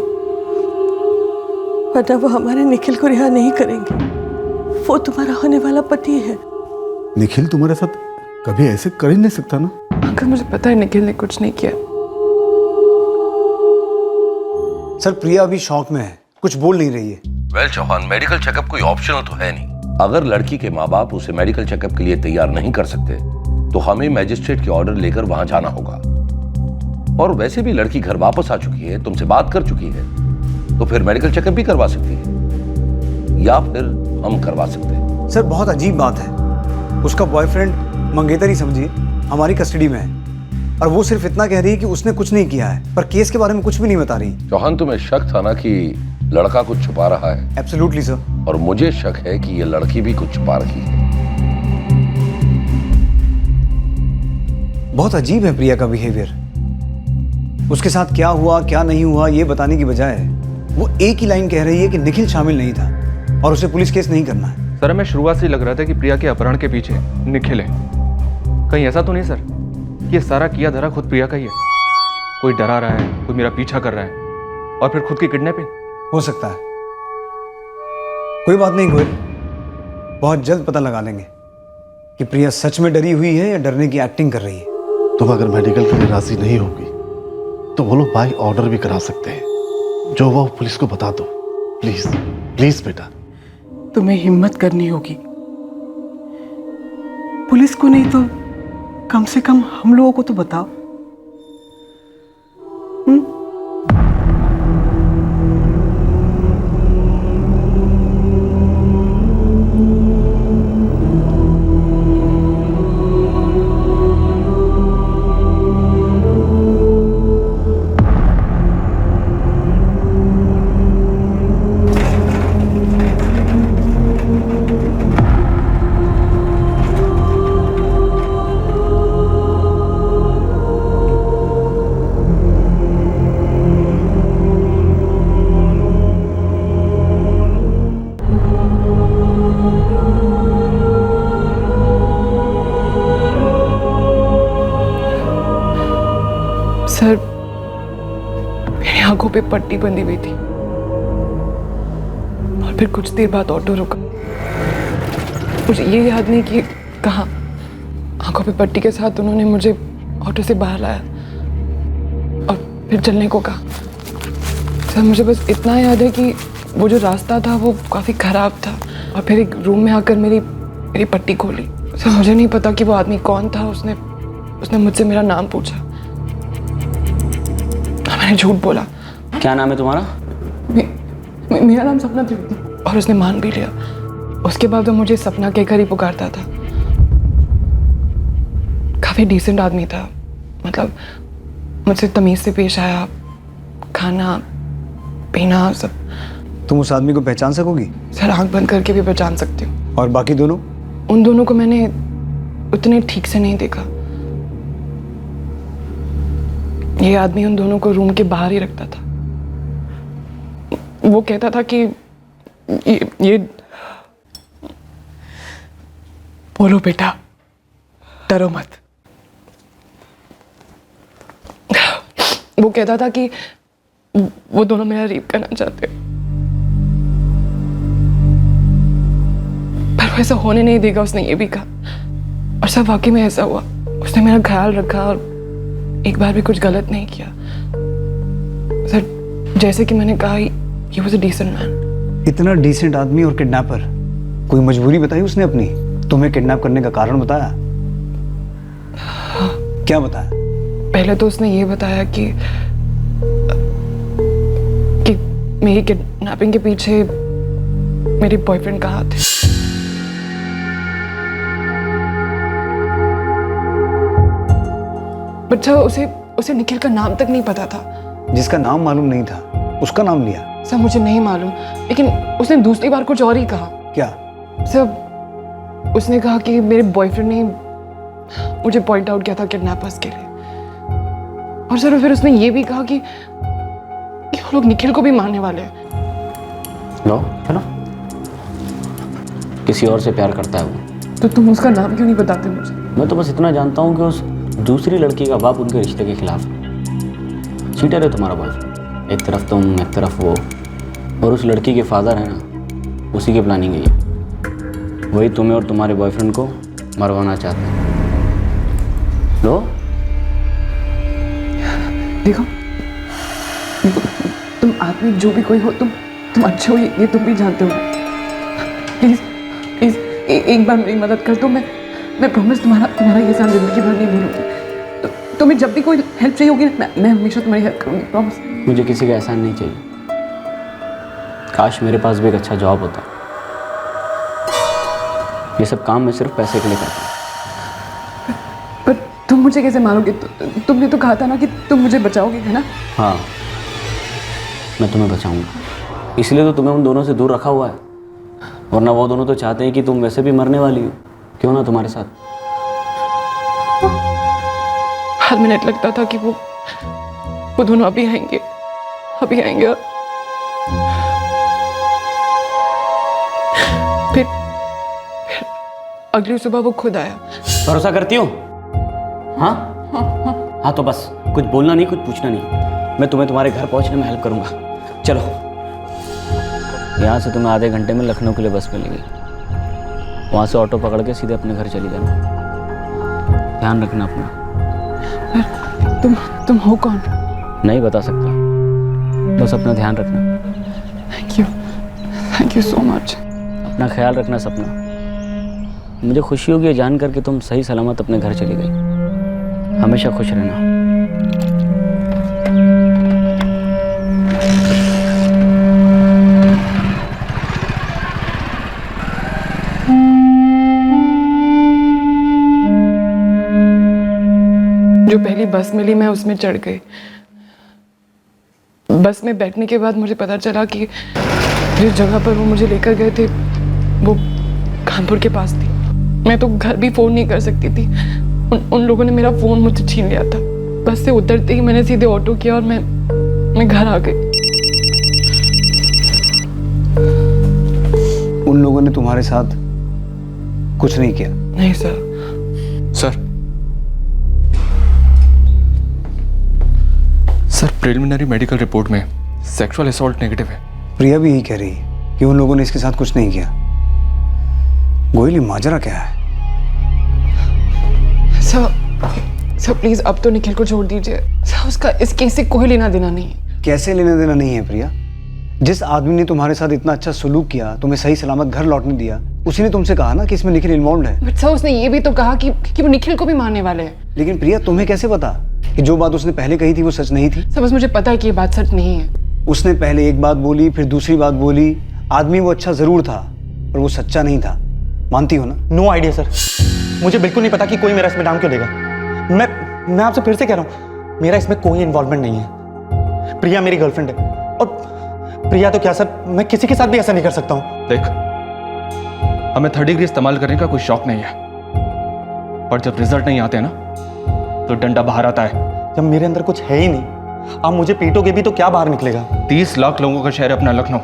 Speaker 18: वरना वो हमारे निखिल को रिहा नहीं करेंगे। वो तुम्हारा होने वाला पति है।
Speaker 14: निखिल तुम्हारे साथ कभी ऐसे कर ही नहीं सकता ना।
Speaker 8: अंकल, मुझे पता है निखिल ने कुछ नहीं किया।
Speaker 7: सर, प्रिया अभी शॉक में है, कुछ बोल नहीं रही है।
Speaker 16: वेल चौहान, मेडिकल चेकअप कोई ऑप्शनल तो है नहीं। अगर लड़की के माँ बाप उसे मेडिकल चेकअप के लिए तैयार नहीं कर सकते तो हमें मैजिस्ट्रेट के ऑर्डर लेकर वहां जाना होगा। और वैसे भी लड़की घर वापस आ चुकी है, तुमसे बात कर चुकी है, तो फिर मेडिकल चेकअप भी करवा सकती है, या फिर हम करवा सकते हैं।
Speaker 7: सर, बहुत अजीब बात है। उसका बॉयफ्रेंड मंगेतर ही समझिए हमारी कस्टडी में है, और वो सिर्फ इतना कह रही है कि उसने कुछ नहीं किया है, पर केस के बारे में कुछ भी नहीं बता रही।
Speaker 16: चौहान, तुम्हें शक था ना कि लड़का कुछ छुपा रहा है?
Speaker 7: Absolutely sir.
Speaker 16: और मुझे शक है कि ये लड़की भी कुछ छुपा रही है।
Speaker 7: बहुत अजीब है प्रिया का बिहेवियर। उसके साथ क्या हुआ क्या नहीं हुआ ये बताने की बजाय वो एक ही लाइन कह रही है कि निखिल शामिल नहीं था और उसे पुलिस केस नहीं करना है।
Speaker 11: सर, हमें शुरुआत से लग रहा था कि प्रिया के अपहरण के पीछे निखिल है। कहीं ऐसा तो नहीं सर कि ये सारा किया धरा खुद प्रिया का ही है? कोई डरा रहा है, कोई मेरा पीछा कर रहा है, और फिर खुद की किडनैपिंग?
Speaker 7: हो सकता है, कोई बात नहीं गोयल, बहुत जल्द पता लगा लेंगे कि प्रिया सच में डरी हुई है या डरने की एक्टिंग कर रही है।
Speaker 14: तुम अगर मेडिकल के लिए राजी नहीं होगी तो वो लोग बाय ऑर्डर भी करा सकते हैं। जो वो पुलिस को बता दो प्लीज, प्लीज बेटा।
Speaker 8: तुम्हें हिम्मत करनी होगी, पुलिस को नहीं तो कम से कम हम लोगों को तो बताओ। सर, मेरी आंखों पे पट्टी बंधी हुई थी और फिर कुछ देर बाद ऑटो रुका। मुझे ये याद नहीं कि कहाँ। आंखों पे पट्टी के साथ उन्होंने मुझे ऑटो से बाहर लाया और फिर चलने को कहा। सर, मुझे बस इतना याद है कि वो जो रास्ता था वो काफ़ी ख़राब था और फिर एक रूम में आकर मेरी पट्टी खोली। सर, मुझे नहीं पता कि वो आदमी कौन था। उसने मुझसे मेरा नाम पूछा। मैंने झूठ बोला।
Speaker 10: क्या नाम है तुम्हारा?
Speaker 8: मेरा नाम सपना त्रिवेदी। और उसने मान भी लिया। उसके बाद वो मुझे सपना कहकर ही पुकारता था। काफ़ी डिसेंट आदमी था, मतलब मुझसे तमीज़ से पेश आया, खाना पीना सब।
Speaker 7: तुम उस आदमी को पहचान सकोगी?
Speaker 8: सर, आंख बंद करके भी पहचान सकती हूँ।
Speaker 7: और बाकी दोनों?
Speaker 8: उन दोनों को मैंने उतने ठीक से नहीं देखा। ये आदमी उन दोनों को रूम के बाहर ही रखता था। वो कहता था कि ये बोलो बेटा, डरो मत। वो कहता था कि वो दोनों मेरा रेप करना चाहते, पर वैसा होने नहीं देगा, उसने ये भी कहा। और सब वाकई में ऐसा हुआ। उसने मेरा ख्याल रखा और एक बार भी कुछ गलत नहीं किया। सर, जैसे कि मैंने कहा, he was a decent man।
Speaker 7: इतना डिसेंट आदमी और किडनैपर, कोई मजबूरी बताई उसने अपनी? तुम्हें किडनैप करने का कारण बताया? क्या बताया?
Speaker 8: पहले तो उसने ये बताया कि मेरी किडनैपिंग के पीछे मेरे बॉयफ्रेंड का हाथ है। बच्चा, उसे निखिल का नाम तक नहीं पता था।
Speaker 7: जिसका नाम मालूम नहीं था उसका नाम लिया?
Speaker 8: सर, मुझे नहीं मालूम, लेकिन उसने दूसरी बार कुछ और ही कहा।
Speaker 7: क्या?
Speaker 8: सर, उसने कहा कि मेरे बॉयफ्रेंड ने मुझे पॉइंट आउट किया था किडनैपर्स के लिए। और सर, फिर उसने ये भी कहा कि वो लोग निखिल को भी मारने वाले हैं।
Speaker 10: लो, है ना? किसी और से प्यार करता है वो।
Speaker 8: तो तुम उसका नाम क्यों नहीं बताते मुझे?
Speaker 10: मैं तो बस इतना जानता हूँ कि उस दूसरी लड़की का बाप उनके रिश्ते के खिलाफ चीटर है तुम्हारा बॉयफ्रेंड। एक तरफ तुम, एक तरफ वो। और उस लड़की के फादर है ना, उसी की प्लानिंग है। वही तुम्हें और तुम्हारे बॉयफ्रेंड को मरवाना चाहते हैं। लो,
Speaker 8: देखो, तुम आदमी जो भी कोई हो, तुम अच्छे हो, ये तुम भी जानते हो। प्लीज प्लीज एक बार मेरी मदद कर दो। मैं प्रॉमिस तुम्हारा ये साल जिंदगी भर नहीं भूलूंगी। तुम्हें जब भी कोई हेल्प चाहिए होगी ना, मैं हमेशा तुम्हारी हेल्प करूंगी, प्रॉमिस।
Speaker 10: मुझे किसी का एहसान नहीं चाहिए। काश मेरे पास भी एक अच्छा जॉब होता। ये सब काम मैं सिर्फ पैसे के लिए करता हूँ।
Speaker 8: पर तुम मुझे कैसे मारोगे? तुमने तो कहा था ना कि तुम मुझे बचाओगे, है ना?
Speaker 10: हाँ, मैं तुम्हें बचाऊंगा। इसलिए तो तुम्हें उन दोनों से दूर रखा हुआ है, वरना वो दोनों तो चाहते हैं कि तुम वैसे भी मरने वाली हो। क्यों ना तुम्हारे साथ।
Speaker 8: हर मिनट लगता था कि वो दोनों अभी आएंगे। फिर अगली सुबह वो खुद आया।
Speaker 10: भरोसा करती हो? हाँ, तो बस कुछ बोलना नहीं, कुछ पूछना नहीं। मैं तुम्हें तुम्हारे घर पहुंचने में हेल्प करूंगा। चलो। यहाँ से तुम्हें आधे घंटे में लखनऊ के लिए बस मिलेगी। वहाँ से ऑटो पकड़ के सीधे अपने घर चली जाना। ध्यान रखना अपना।
Speaker 8: तुम हो कौन?
Speaker 10: नहीं बता सकता, बस अपना ध्यान रखना।
Speaker 8: Thank you so much.
Speaker 10: अपना ख्याल रखना सपना। मुझे खुशी होगी ये जान कर कि तुम सही सलामत अपने घर चली गई। हमेशा खुश रहना।
Speaker 8: जो पहली बस मिली मैं उसमें चढ़ गई। बस में बैठने के बाद मुझे पता चला कि जिस जगह पर वो मुझे लेकर गए थे वो कानपुर के पास थी। मैं तो घर भी फोन नहीं कर सकती थी। उन लोगों ने मेरा फोन मुझसे छीन लिया था। बस से उतरते ही मैंने सीधे ऑटो किया और मैं घर आ गई।
Speaker 7: उन लोगों ने तुम्हारे साथ कुछ नहीं किया?
Speaker 8: नहीं sir.
Speaker 11: Sir preliminary medical report में सेक्सुअल असॉल्ट नेगेटिव है।
Speaker 7: प्रिया भी यही कह रही है कि उन लोगों ने इसके साथ कुछ नहीं किया। गोयल, माजरा क्या है?
Speaker 8: सर प्लीज अब तो निखिल को छोड़ दीजिए। सर उसका इस केस से कोई लेना देना नहीं है।
Speaker 7: कैसे लेना देना नहीं है प्रिया? जिस आदमी ने तुम्हारे साथ इतना अच्छा सलूक किया, तुम्हें सही सलामत घर लौटने दिया, उसी ने तुमसे कहा ना कि इसमें निखिल इन्वॉल्व है।
Speaker 8: बट सर उसने ये भी तो कहा कि वो निखिल को भी मारने वाले हैं।
Speaker 7: लेकिन प्रिया, तुम्हें कैसे पता कि जो बात उसने पहले कही थी वो सच नहीं थी?
Speaker 8: सर बस मुझे पता है कि ये बात सच नहीं है।
Speaker 7: उसने पहले एक बात बोली, फिर दूसरी बात बोली। आदमी वो अच्छा जरूर था पर वो सच्चा नहीं था। मानती हो ना?
Speaker 5: नो आइडिया सर, मुझे बिल्कुल नहीं पता कि कोई मेरा इसमें नाम क्यों लेगा। मैं आपसे फिर से कह रहा हूँ, मेरा इसमें कोई इन्वॉल्वमेंट नहीं है। प्रिया मेरी गर्लफ्रेंड है और प्रिया तो क्या सर, मैं किसी के साथ भी ऐसा नहीं कर सकता हूँ।
Speaker 11: देख, हमें थर्ड डिग्री इस्तेमाल करने का कोई शौक नहीं है, पर जब रिजल्ट नहीं आते ना तो डंडा बाहर आता है।
Speaker 5: जब मेरे अंदर कुछ है ही नहीं, आप मुझे पीटोगे भी तो क्या बाहर निकलेगा?
Speaker 11: 30 लाख लोगों का शहर है अपना लखनऊ,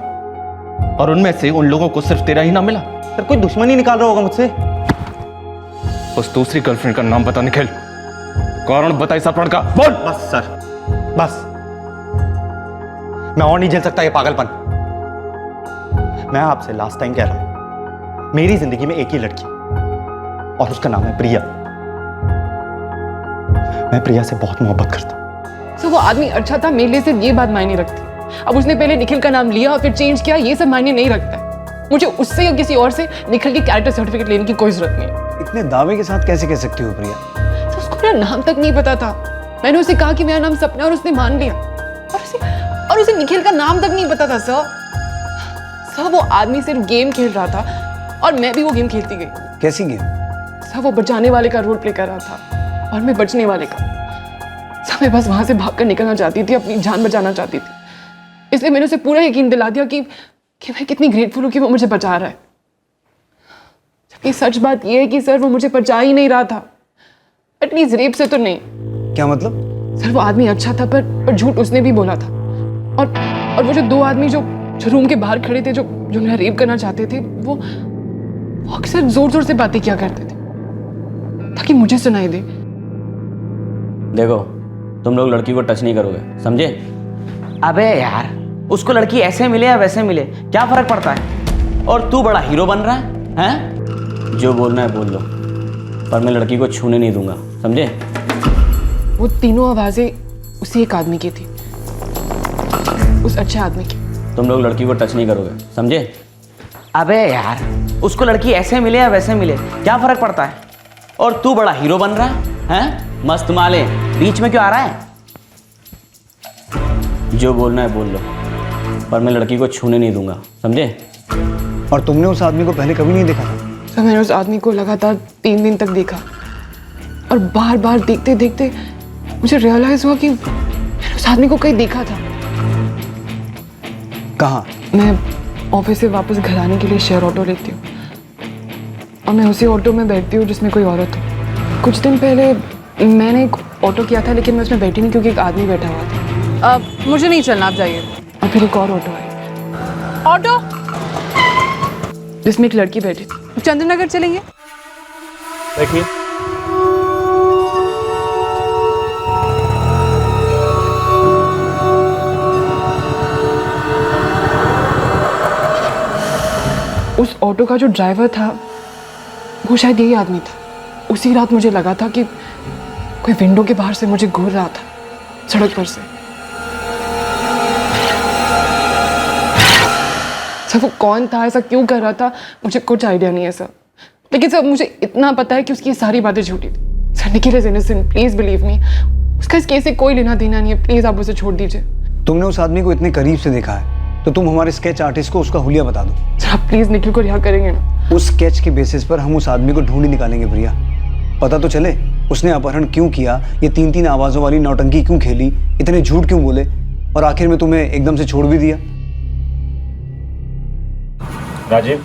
Speaker 11: और उनमें से उन लोगों को सिर्फ तेरा ही नाम मिला।
Speaker 5: सर कोई दुश्मन ही निकाल रहा होगा मुझसे।
Speaker 11: उस दूसरी गर्लफ्रेंड का नाम बता निखिल, कारण बता इस अपहरण का। बोल।
Speaker 5: बस सर, बस मैं और नहीं झेल सकता ये पागलपन। मैं आपसे लास्ट टाइम कह रहा हूं, मेरी जिंदगी में एक ही लड़की और उसका नाम है प्रिया। मैं प्रिया से बहुत मोहब्बत करता हूं।
Speaker 8: सो वो आदमी अच्छा था, मेरे लिए सिर्फ ये बात मायने रखती। अब उसने पहले निखिल का नाम लिया और फिर चेंज किया, ये सब मायने नहीं रखता है। मुझे उससे या किसी और से निखिल की कैरेक्टर सर्टिफिकेट लेने की कोई जरूरत नहीं है।
Speaker 7: इतने दावे के साथ कैसे कह सकती हो प्रिया?
Speaker 8: तो उसको मेरा नाम तक नहीं पता था। मैंने उसे कहा कि मेरा नाम सपना और उसने मान लिया। और उसे निखिल का नाम तक नहीं पता था सर। वो आदमी सिर्फ गेम खेल रहा था और मैं भी वो गेम खेलती गई।
Speaker 7: कैसी गेम?
Speaker 8: सर वो बचाने वाले का रोल प्ले कर रहा था और मैं बचने वाले का। सर मैं बस वहां से भागकर निकलना चाहती थी, अपनी जान बचाना चाहती थी। इसलिए मैंने उसे पूरा यकीन दिला दिया कि मैं कितनी ग्रेटफुल हूँ कि वो मुझे बचा रहा है। जबकि सच बात यह है कि सर वो मुझे बचा ही नहीं रहा था, एटलीस्ट रेप से तो नहीं।
Speaker 7: क्या मतलब?
Speaker 8: सर वो आदमी अच्छा था पर झूठ उसने भी बोला था। और वो जो दो आदमी जो रूम के बाहर खड़े थे, जो मेरा रेप करना चाहते थे, वो अक्सर जोर जोर से बातें किया करते थे ताकि मुझे सुनाई दे।
Speaker 10: देखो, तुम लोग लड़की को टच नहीं करोगे, समझे?
Speaker 9: अबे यार, उसको लड़की ऐसे मिले या वैसे मिले, क्या फर्क पड़ता है? और तू बड़ा हीरो बन रहा है, हैं?
Speaker 10: जो बोलना है बोल लो, पर मैं लड़की को छूने नहीं दूंगा, समझे?
Speaker 8: वो तीनों आवाजें उसी एक आदमी की थी, उस अच्छे आदमी की।
Speaker 10: तुम लोग लड़की को टच नहीं करोगे, समझे?
Speaker 9: अबे यार, उसको लड़की ऐसे मिले या वैसे मिले, क्या फर्क पड़ता है? और तू बड़ा हीरो बन रहा है, हैं? मस्त माले, बीच में क्यों आ रहा है?
Speaker 10: जो बोलना है बोल लो, पर मैं लड़की को छूने नहीं दूंगा, समझे?
Speaker 7: और तुमने उस आदमी को पहले कभी नहीं देखा था?
Speaker 8: तो मैंने उस आदमी को लगातार 3 दिन तक देखा और बार बार देखते देखते मुझे रियलाइज हुआ कि मैंने उस आदमी को कहीं देखा था।
Speaker 7: कहाँ?
Speaker 8: मैं ऑफिस से वापस घर आने के लिए शेयर ऑटो लेती हूँ और मैं उसी ऑटो में बैठती हूँ जिसमें कोई औरत हो। कुछ दिन पहले मैंने एक ऑटो किया था लेकिन मैं उसमें बैठी नहीं क्योंकि एक आदमी बैठा हुआ था।
Speaker 12: मुझे नहीं चलना, आप जाइए।
Speaker 8: और फिर एक और ऑटो आई,
Speaker 12: ऑटो
Speaker 8: जिसमें एक लड़की बैठी थी।
Speaker 12: चंद्रनगर चलेंगे?
Speaker 5: देखिए,
Speaker 8: उस ऑटो का जो ड्राइवर था वो शायद यही आदमी था। उसी रात मुझे लगा था कि कोई विंडो के बाहर से मुझे घूर रहा था सड़क पर से। सर वो कौन था, ऐसा क्यों कर रहा था, मुझे कुछ आइडिया नहीं है सर। लेकिन सर मुझे इतना पता है कि उसकी ये सारी बातें झूठी थी। Sir Nikhil is innocent, please believe me. उसका इस केस से कोई लेना देना नहीं है, प्लीज आप उसे छोड़ दीजिए।
Speaker 7: तुमने उस आदमी को इतने करीब से देखा है तो तुम हमारे स्केच आर्टिस्ट को उसका हुलिया बता दो।
Speaker 8: सर आप प्लीज निखिल को रिहा करेंगे ना?
Speaker 7: उस स्केच के बेसिस पर हम उस आदमी को ढूंढ ही निकालेंगे प्रिया। पता तो चले उसने अपहरण क्यों किया, ये 3-3 आवाजों वाली नौटंकी क्यों खेली, इतने झूठ क्यों बोले और आखिर में तुम्हें एकदम से छोड़ भी दिया।
Speaker 20: राजीव,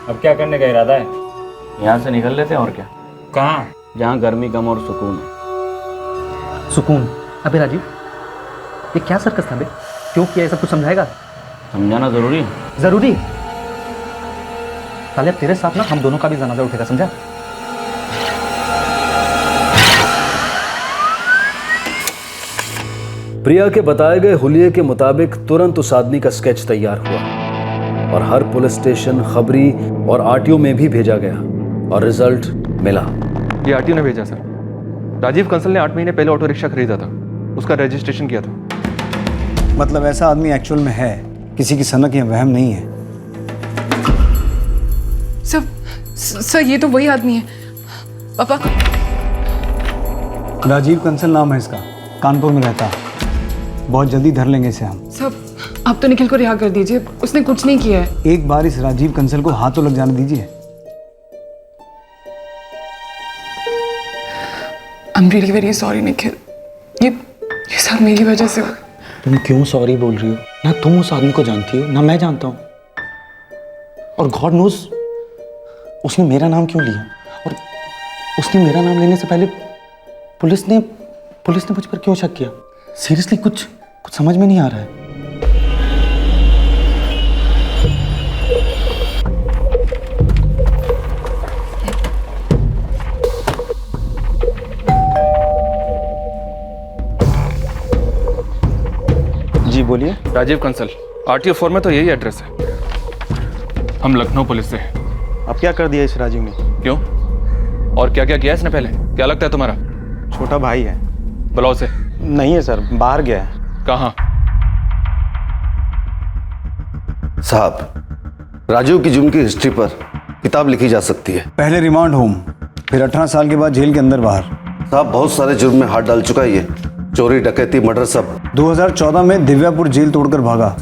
Speaker 20: अब क्या करने का इरादा है?
Speaker 10: यहाँ से निकल लेते हैं और क्या।
Speaker 20: कहाँ?
Speaker 10: जहाँ गर्मी कम और सुकून है।
Speaker 2: सुकून? अबे राजीव, ये क्या सर्कस था बे? क्यों किया ये सब कुछ समझाएगा?
Speaker 10: समझाना जरूरी है।
Speaker 2: जरूरी? साले अब तेरे साथ ना हम दोनों का भी जनाजा उठेगा, समझा?
Speaker 3: प्रिया के बताए गए हुलिये के मुताबिक तुरंत उस आदमी का स्केच तैयार हुआ और हर पुलिस स्टेशन, खबरी और आरटीओ में भी भेजा गया और रिजल्ट मिला।
Speaker 11: ये आरटीओ ने भेजा सर। राजीव कंसल ने 8 महीने पहले ऑटो रिक्शा खरीदा था, उसका रजिस्ट्रेशन किया था।
Speaker 7: मतलब ऐसा आदमी एक्चुअल में है, किसी की सनक या वहम नहीं है।
Speaker 8: सर ये तो वही आदमी है पापा।
Speaker 7: राजीव कंसल नाम है इसका, कानपुर में रहता। बहुत जल्दी धर लेंगे इसे हम।
Speaker 8: सब आप तो निखिल को रिहा कर दीजिए, उसने कुछ नहीं किया है।
Speaker 7: एक बार इस राजीव कंसल को हाथों लग जाने दीजिए।
Speaker 8: I am really very sorry Nikhil, ये सब मेरी वजह से।
Speaker 5: तुम क्यों सॉरी बोल रही हो? ना तुम उस आदमी को जानती हो ना मैं जानता हूँ। और गॉड नोज उसने मेरा नाम क्यों लिया, और उसने मेरा नाम लेने से पहले पुलिस ने मुझ पर क्यों शक किया? सीरियसली कुछ समझ में नहीं आ रहा है।
Speaker 20: जी बोलिए।
Speaker 11: राजीव कंसल, आरटीओ फॉर्म में तो यही एड्रेस है। हम लखनऊ पुलिस से हैं।
Speaker 20: अब क्या कर दिया इस राजीव ने?
Speaker 11: क्यों? और क्या क्या किया इसने पहले? क्या लगता है तुम्हारा?
Speaker 20: छोटा भाई है।
Speaker 11: बुलाओ से।
Speaker 20: नहीं है सर, बाहर गया है।
Speaker 11: कहाँ?
Speaker 14: साहब, राजीव की जुर्म की हिस्ट्री पर किताब लिखी जा सकती है।
Speaker 7: पहले रिमांड होम, फिर 18 साल के बाद जेल के अंदर बाहर।
Speaker 14: साहब बहुत सारे जुर्म में हाथ डाल चुका है ये, चोरी, डकैती, मर्डर सब।
Speaker 7: 2014 में दिव्यापुर जेल तोड़कर भागा।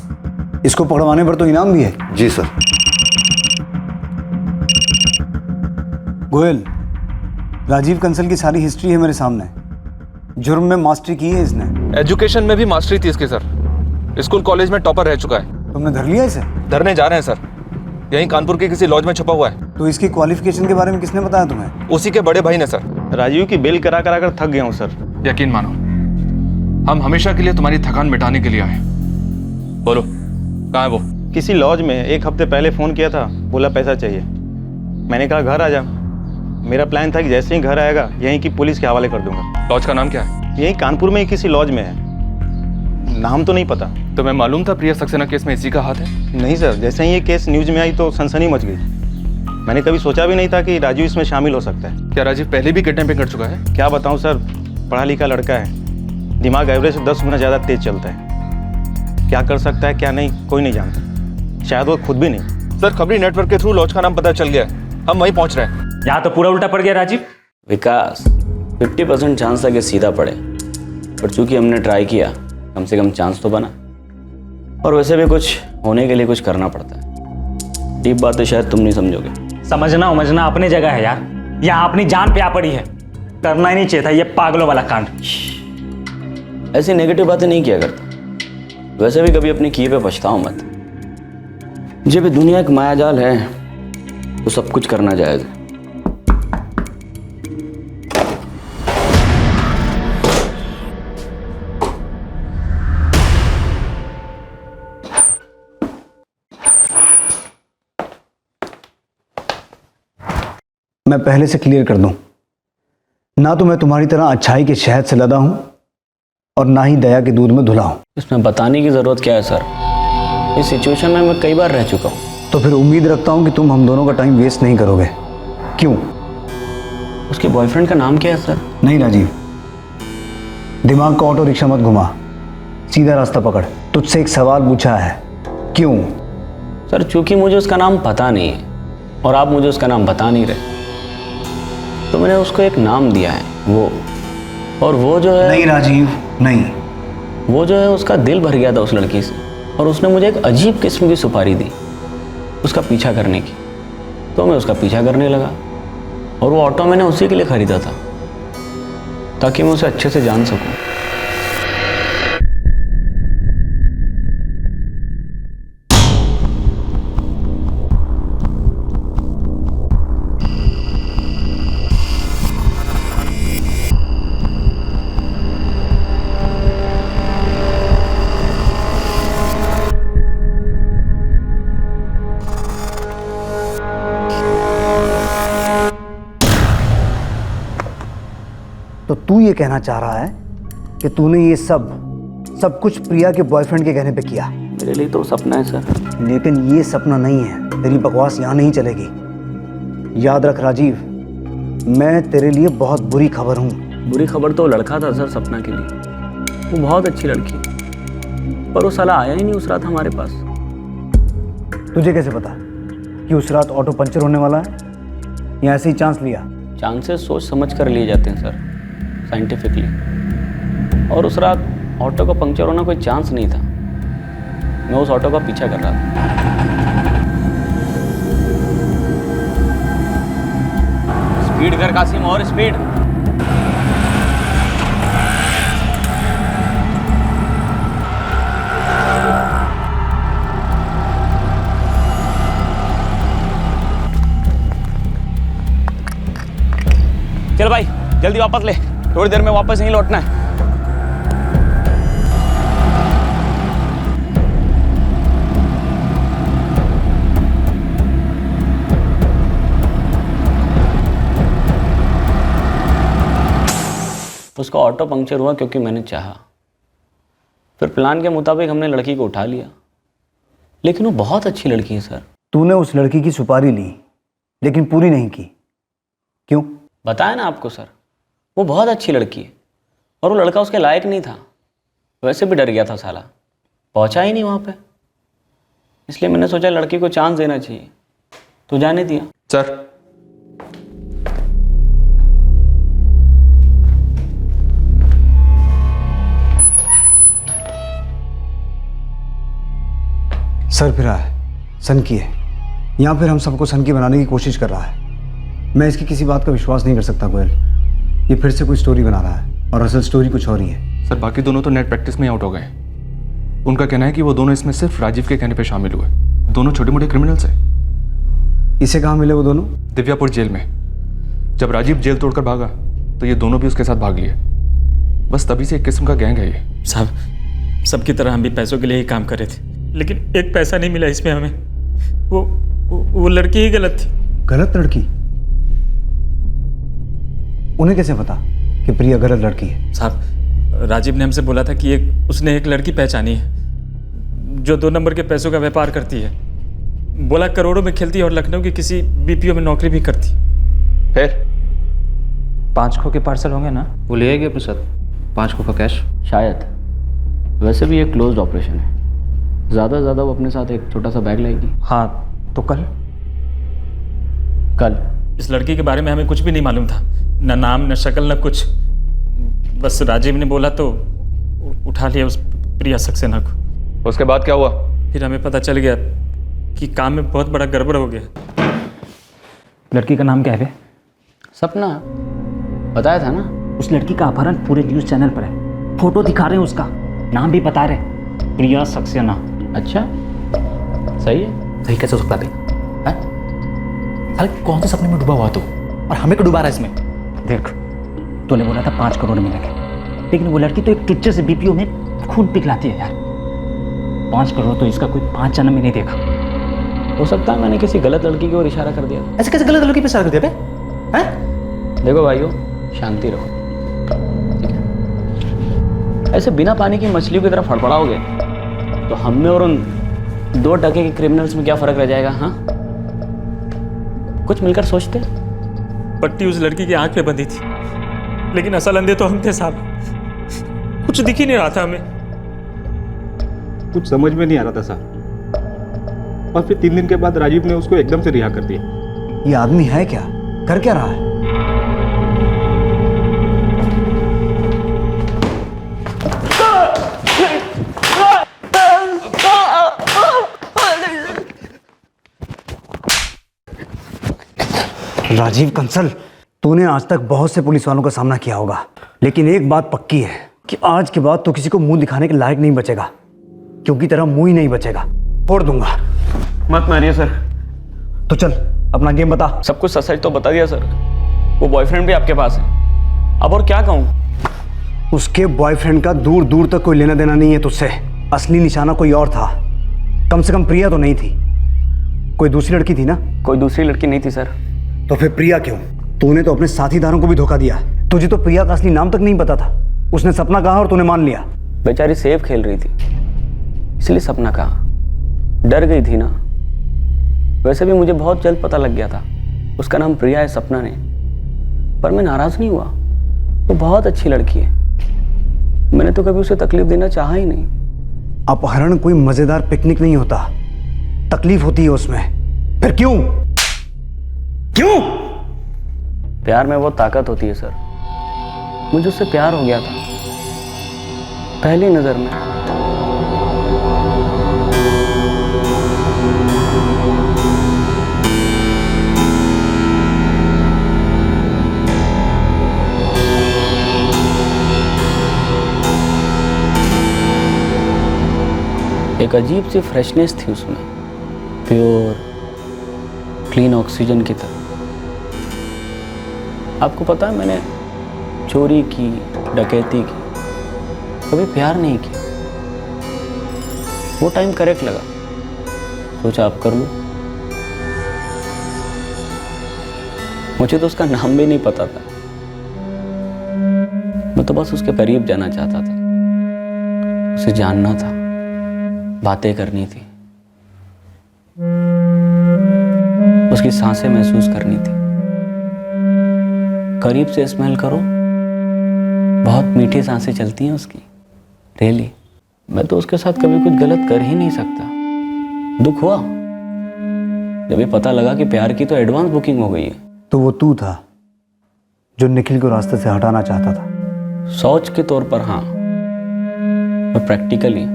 Speaker 7: इसको पकड़वाने पर तो इनाम भी है।
Speaker 14: जी सर।
Speaker 7: गोयल, राजीव कंसल की सारी हिस्ट्री है मेरे सामने। जुर्म में मास्टरी की है इसने।
Speaker 11: एजुकेशन में भी मास्टरी थी इसके सर। स्कूल कॉलेज में टॉपर रह चुका है।
Speaker 7: तुमने धर लिया इसे?
Speaker 11: धरने जा रहे हैं सर, यहीं कानपुर के किसी लॉज में छुपा हुआ है।
Speaker 7: तो इसकी क्वालिफिकेशन के बारे में किसने बताया तुम्हें?
Speaker 11: उसी के बड़े भाई ने सर।
Speaker 20: राजीव की बेल करा कर थक गया हूँ सर।
Speaker 11: यकीन मानो, हम हमेशा के लिए तुम्हारी थकान मिटाने के लिए आए। बोलो कहाँ है वो?
Speaker 20: किसी लॉज में 1 हफ्ते पहले फ़ोन किया था, बोला पैसा चाहिए। मैंने कहा घर आ जा। मेरा प्लान था कि जैसे ही घर आएगा यहीं की पुलिस के हवाले कर दूंगा।
Speaker 11: लॉज का नाम क्या है?
Speaker 20: यहीं कानपुर में ही किसी लॉज में है, नाम तो नहीं पता।
Speaker 11: तुम्हें मालूम था प्रिया सक्सेना केस में इसी का हाथ है?
Speaker 20: नहीं सर, जैसे ही ये केस न्यूज में आई तो सनसनी मच गई। मैंने कभी सोचा भी नहीं था कि राजीव इसमें शामिल हो सकता है।
Speaker 11: क्या राजीव पहले भी किडनैपिंग कर चुका है?
Speaker 20: क्या बताऊं सर, पढ़ा लिखा लड़का है, दिमाग एवरेज से 10 गुना ज़्यादा तेज चलता है। क्या कर सकता है क्या नहीं कोई नहीं जानता, शायद वो खुद भी नहीं।
Speaker 11: सर खबरी नेटवर्क के थ्रू लॉज का नाम पता चल गया, हम वहीं पहुंच रहे हैं।
Speaker 20: यहाँ तो पूरा उल्टा पड़ गया राजीव।
Speaker 10: विकास, 50% चांस था कि सीधा पड़े, पर चूंकि हमने ट्राई किया, कम से कम चांस तो बना। और वैसे भी कुछ होने के लिए कुछ करना पड़ता है। डीप बातें शायद तुम नहीं समझोगे।
Speaker 20: समझना उमझना अपनी जगह है यार, यहाँ अपनी जान पे आ पड़ी है। करना ही नहीं चाहिए था ये पागलों वाला कांड।
Speaker 10: ऐसी नेगेटिव बातें नहीं किया करता। वैसे भी कभी अपनी किए पे पछताओ मत। जब दुनिया एक मायाजाल है तो सब कुछ करना जायज है।
Speaker 7: मैं पहले से क्लियर कर दूं, ना तो मैं तुम्हारी तरह अच्छाई के शहद से लदा हूं और ना ही दया के दूध में धुला हूं।
Speaker 10: इसमें बताने की जरूरत क्या है सर? इस सिचुएशन में मैं कई बार रह चुका हूं।
Speaker 7: तो फिर उम्मीद रखता हूँ कि तुम हम दोनों का टाइम वेस्ट नहीं करोगे। क्यों?
Speaker 10: उसके बॉयफ्रेंड का नाम क्या है सर?
Speaker 7: नहीं राजीव, दिमाग का ऑटो रिक्शा मत घुमा, सीधा रास्ता पकड़। तुझसे एक सवाल पूछा है, क्यों?
Speaker 10: सर चूंकि मुझे उसका नाम पता नहीं है और आप मुझे उसका नाम बता नहीं रहे, तो मैंने उसको एक नाम दिया है वो, और वो जो है।
Speaker 7: नहीं राजीव नहीं,
Speaker 10: वो जो है उसका दिल भर गया था उस लड़की से, और उसने मुझे एक अजीब किस्म की सुपारी दी उसका पीछा करने की। तो मैं उसका पीछा करने लगा, और वो ऑटो मैंने उसी के लिए खरीदा था ताकि मैं उसे अच्छे से जान सकूं।
Speaker 7: तो तू ये कहना चाह रहा है कि तूने ये सब कुछ प्रिया के बॉयफ्रेंड के कहने पे किया?
Speaker 10: मेरे लिए तो सपना है सर।
Speaker 7: लेकिन ये सपना नहीं है, तेरी बकवास यहाँ नहीं चलेगी। याद रख राजीव, मैं तेरे लिए बहुत बुरी खबर हूँ।
Speaker 10: बुरी खबर तो लड़का था सर सपना के लिए, वो बहुत अच्छी लड़की, पर वो साला आया ही नहीं उस रात हमारे पास।
Speaker 7: तुझे कैसे पता कि उस रात ऑटो पंचर होने वाला है, या ऐसे ही चांस लिया?
Speaker 10: चांसेस सोच समझ कर लिए जाते हैं सर, साइंटिफिकली। और उस रात ऑटो का पंक्चर होना कोई चांस नहीं था, मैं उस ऑटो का पीछा कर रहा था। स्पीड कर कासिम, और स्पीड। चल भाई जल्दी वापस ले, थोड़ी देर में वापस नहीं लौटना है। उसका ऑटो पंक्चर हुआ क्योंकि मैंने चाहा। फिर प्लान के मुताबिक हमने लड़की को उठा लिया, लेकिन वो बहुत अच्छी लड़की है सर।
Speaker 7: तूने उस लड़की की सुपारी ली लेकिन पूरी नहीं की, क्यों?
Speaker 10: बताया ना आपको सर, वो बहुत अच्छी लड़की है और वो लड़का उसके लायक नहीं था। वैसे भी डर गया था साला, पहुंचा ही नहीं वहाँ पे। इसलिए मैंने सोचा लड़की को चांस देना चाहिए, तो जाने दिया।
Speaker 11: सर
Speaker 7: सर फिरा है, सनकी है, या फिर हम सबको सनकी बनाने की कोशिश कर रहा है। मैं इसकी किसी बात का विश्वास नहीं कर सकता गोयल। ये फिर से कोई स्टोरी बना रहा है और असल स्टोरी कुछ और ही है।
Speaker 11: सर बाकी दोनों तो नेट प्रैक्टिस में आउट हो गए। उनका कहना है कि वो दोनों इसमें सिर्फ राजीव के कहने पे शामिल हुए। दोनों छोटे मोटे क्रिमिनल्स हैं।
Speaker 7: इसे कहाँ मिले वो दोनों?
Speaker 11: दिव्यापुर जेल में। जब राजीव जेल तोड़कर भागा तो ये दोनों भी उसके साथ भाग लिए। बस तभी से एक किस्म का गैंग है ये।
Speaker 21: साहब सबकी तरह हम भी पैसों के लिए ही काम कर रहे थे, लेकिन एक पैसा नहीं मिला इसमें हमें। वो लड़की ही गलत थी।
Speaker 7: गलत लड़की? उन्हें कैसे पता कि प्रिया गलत लड़की है?
Speaker 21: साहब राजीव ने हमसे बोला था कि उसने एक लड़की पहचानी है जो 2 नंबर के पैसों का व्यापार करती है। बोला करोड़ों में खेलती है और लखनऊ की किसी बीपीओ में नौकरी भी करती।
Speaker 11: फिर
Speaker 22: 5 खो के पार्सल होंगे ना? वो ले आएगी अपने साथ 5 खो का कैश
Speaker 10: शायद। वैसे भी ये क्लोज्ड ऑपरेशन है, ज़्यादा से ज़्यादा वो अपने साथ एक छोटा सा बैग लाएगी।
Speaker 22: हाँ तो कल
Speaker 21: इस लड़की के बारे में हमें कुछ भी नहीं मालूम था, न नाम न शक्ल न कुछ। बस राजीव ने बोला तो उठा लिया उस प्रिया सक्सेना को।
Speaker 11: उसके बाद क्या हुआ?
Speaker 21: फिर हमें पता चल गया कि काम में बहुत बड़ा गड़बड़ हो गया।
Speaker 22: लड़की का नाम क्या है?
Speaker 10: सपना, बताया था ना।
Speaker 22: उस लड़की का अपहरण पूरे न्यूज़ चैनल पर है, फोटो दिखा रहे हैं, उसका नाम भी बता रहे, प्रिया सक्सेना।
Speaker 10: अच्छा सही है।
Speaker 22: सही कैसे हो सकता है? साले कौन से सपने में डूबा हुआ तू, और हमें क्यों डुबा रहा है इसमें? देख तूने बोला था 5 करोड़ मिलेंगे, लेकिन वो लड़की तो एक टुच्चे से बीपीओ में खून पिघलाती है यार। 5 करोड़ तो इसका कोई 5 जन्म में नहीं देखा।
Speaker 10: हो सकता है मैंने किसी गलत लड़की की ओर इशारा कर दिया।
Speaker 22: ऐसे कैसे गलत लड़की पे इशारा कर दिया बे? हैं?
Speaker 10: देखो भाइयों, शांति रहो, ठीक है? ऐसे बिना पानी की मछलियों की तरह फड़फड़ाओगे तो हम में और उन 2 टके के क्रिमिनल्स में क्या फर्क रह जाएगा? हाँ, कुछ मिलकर सोचते।
Speaker 21: पट्टी उस लड़की की आंख पे बंधी थी, लेकिन असल अंधे तो हम थे साहब। कुछ दिख ही नहीं रहा था हमें।
Speaker 11: कुछ समझ में नहीं आ रहा था साहब। और फिर 3 दिन के बाद राजीव ने उसको एकदम से रिहा कर दिया।
Speaker 7: ये आदमी है क्या? कर क्या रहा है? राजीव कंसल, तूने आज तक बहुत से पुलिस वालों का सामना किया होगा, लेकिन एक बात पक्की है कि आज के बाद तो किसी को मुंह दिखाने के लायक नहीं बचेगा, क्योंकि तेरा मुंह ही नहीं बचेगा। फोड़ दूंगा।
Speaker 10: मत मारिए सर।
Speaker 7: तो चल अपना गेम बता।
Speaker 10: सब कुछ सच तो बता दिया सर। वो बॉयफ्रेंड भी आपके पास है, अब और क्या कहूँ?
Speaker 7: उसके बॉयफ्रेंड का दूर दूर तक कोई लेना देना नहीं है तुझसे। असली निशाना कोई और था। कम से कम प्रिया तो नहीं थी। कोई दूसरी लड़की थी ना?
Speaker 10: कोई दूसरी लड़की नहीं थी सर।
Speaker 7: तो फिर प्रिया क्यों? तूने तो अपने साथीदारों को भी धोखा दिया। तुझे तो प्रिया का असली नाम तक नहीं पता था। उसने सपना कहा और तूने मान लिया।
Speaker 10: बेचारी सेफ खेल रही थी, इसलिए सपना कहा। डर गई थी ना। वैसे भी मुझे बहुत जल्द पता लग गया था उसका नाम प्रिया है, सपना नहीं। पर मैं नाराज नहीं हुआ। वो बहुत अच्छी लड़की है। मैंने तो कभी उसे तकलीफ देना चाहा ही नहीं।
Speaker 7: अपहरण कोई मजेदार पिकनिक नहीं होता, तकलीफ होती है उसमें। फिर क्यों? क्यों?
Speaker 10: प्यार में वो ताकत होती है सर। मुझे उससे प्यार हो गया था पहली नजर में। एक अजीब सी फ्रेशनेस थी उसमें, प्योर क्लीन ऑक्सीजन की तरह। आपको पता है, मैंने चोरी की, डकैती की, कभी प्यार नहीं किया। वो टाइम करेक्ट लगा, सोचा आप कर लूं। मुझे तो उसका नाम भी नहीं पता था। मैं तो बस उसके करीब जाना चाहता था, उसे जानना था, बातें करनी थी, उसकी सांसें महसूस करनी थी। करीब से स्मेल करो, बहुत मीठी सांसें चलती हैं उसकी। रियली, मैं तो उसके साथ कभी कुछ गलत कर ही नहीं सकता। दुख हुआ जब ये पता लगा कि प्यार की तो एडवांस बुकिंग हो गई है।
Speaker 7: तो वो तू था जो निखिल को रास्ते से हटाना चाहता था?
Speaker 10: सोच के तौर पर हाँ, पर प्रैक्टिकली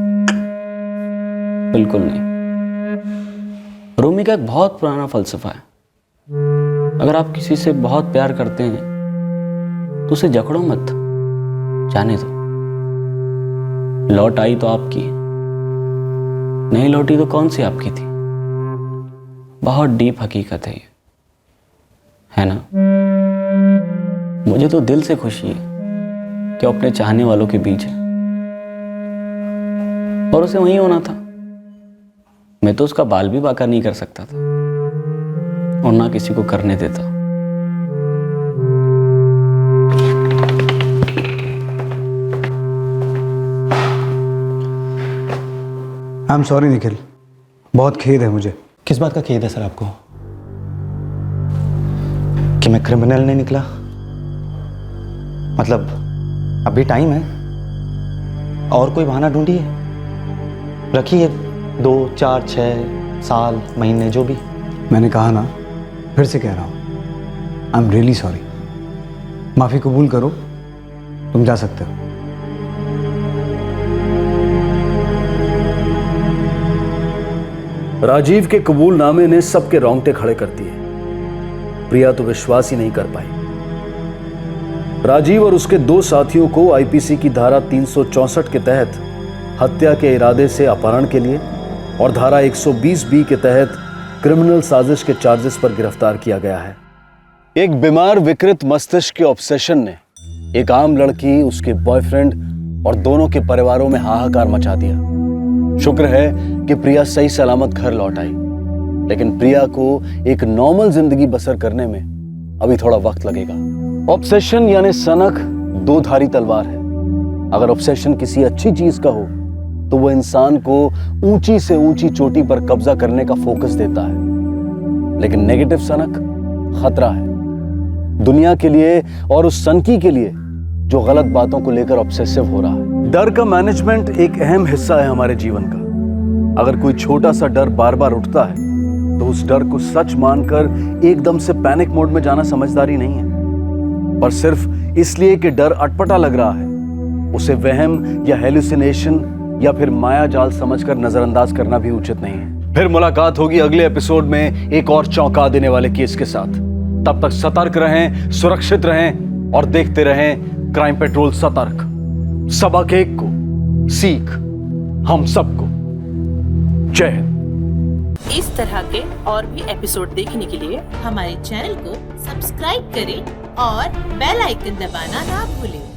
Speaker 10: बिल्कुल नहीं। रूमी का एक बहुत पुराना फलसफा है, अगर आप किसी से बहुत प्यार करते हैं तो उसे जकड़ो मत, जाने दो। लौट आई तो आपकी, नहीं लौटी तो कौन सी आपकी थी। बहुत डीप हकीकत है ये, है ना? मुझे तो दिल से खुशी है कि अपने चाहने वालों के बीच है, और उसे वहीं होना था। मैं तो उसका बाल भी बांका नहीं कर सकता था, और ना किसी को करने देता।
Speaker 7: आई एम सॉरी निखिल, बहुत खेद है मुझे।
Speaker 5: किस बात का खेद है सर आपको? कि मैं क्रिमिनल नहीं निकला? मतलब अभी टाइम है, और कोई बहाना ढूंढिए, रखिए 2, 4, 6 साल, महीने, जो भी।
Speaker 7: मैंने कहा ना, फिर से कह रहा हूँ, आई एम रियली सॉरी। माफ़ी कबूल करो, तुम जा सकते हो।
Speaker 3: राजीव के कबूलनामे ने सबके रोंगटे खड़े कर दिए। प्रिया तो विश्वास ही नहीं कर पाई। राजीव और उसके 2 साथियों को आईपीसी की धारा 364 के तहत हत्या के इरादे से अपहरण के लिए और धारा 120B के तहत क्रिमिनल साजिश के चार्जेस पर गिरफ्तार किया गया है। एक बीमार विकृत मस्तिष्क के ऑब्सेशन ने एक आम लड़की, उसके बॉयफ्रेंड और दोनों के परिवारों में हाहाकार मचा दिया। शुक्र है कि प्रिया सही सलामत घर लौट आई, लेकिन प्रिया को एक नॉर्मल जिंदगी बसर करने में अभी थोड़ा वक्त लगेगा। ऑब्सेशन यानी सनक 2 धारी तलवार है। अगर ऑब्सेशन किसी अच्छी चीज का हो तो वो इंसान को ऊंची से ऊंची चोटी पर कब्जा करने का फोकस देता है। लेकिन नेगेटिव सनक खतरा है दुनिया के लिए और उस सनकी के लिए जो गलत बातों को लेकर ऑब्सेसिव हो रहा है। डर का मैनेजमेंट एक अहम हिस्सा है हमारे जीवन का। अगर कोई छोटा सा डर बार बार उठता है तो उस डर को सच मानकर एकदम से पैनिक मोड में जाना समझदारी नहीं है, पर सिर्फ इसलिए कि डर अटपटा लग रहा है उसे वहम या हेलुसिनेशन या फिर माया जाल समझकर नजरअंदाज करना भी उचित नहीं है। फिर मुलाकात होगी अगले एपिसोड में एक और चौंका देने वाले केस के साथ। तब तक सतर्क रहें, सुरक्षित रहें और देखते रहें क्राइम पेट्रोल सतर्क। सबक एक को सीख हम सबको। जय हिंद।
Speaker 6: इस तरह के और भी एपिसोड देखने के लिए हमारे चैनल को सब्सक्राइब करें और बेल आइकन दबाना ना भूलें।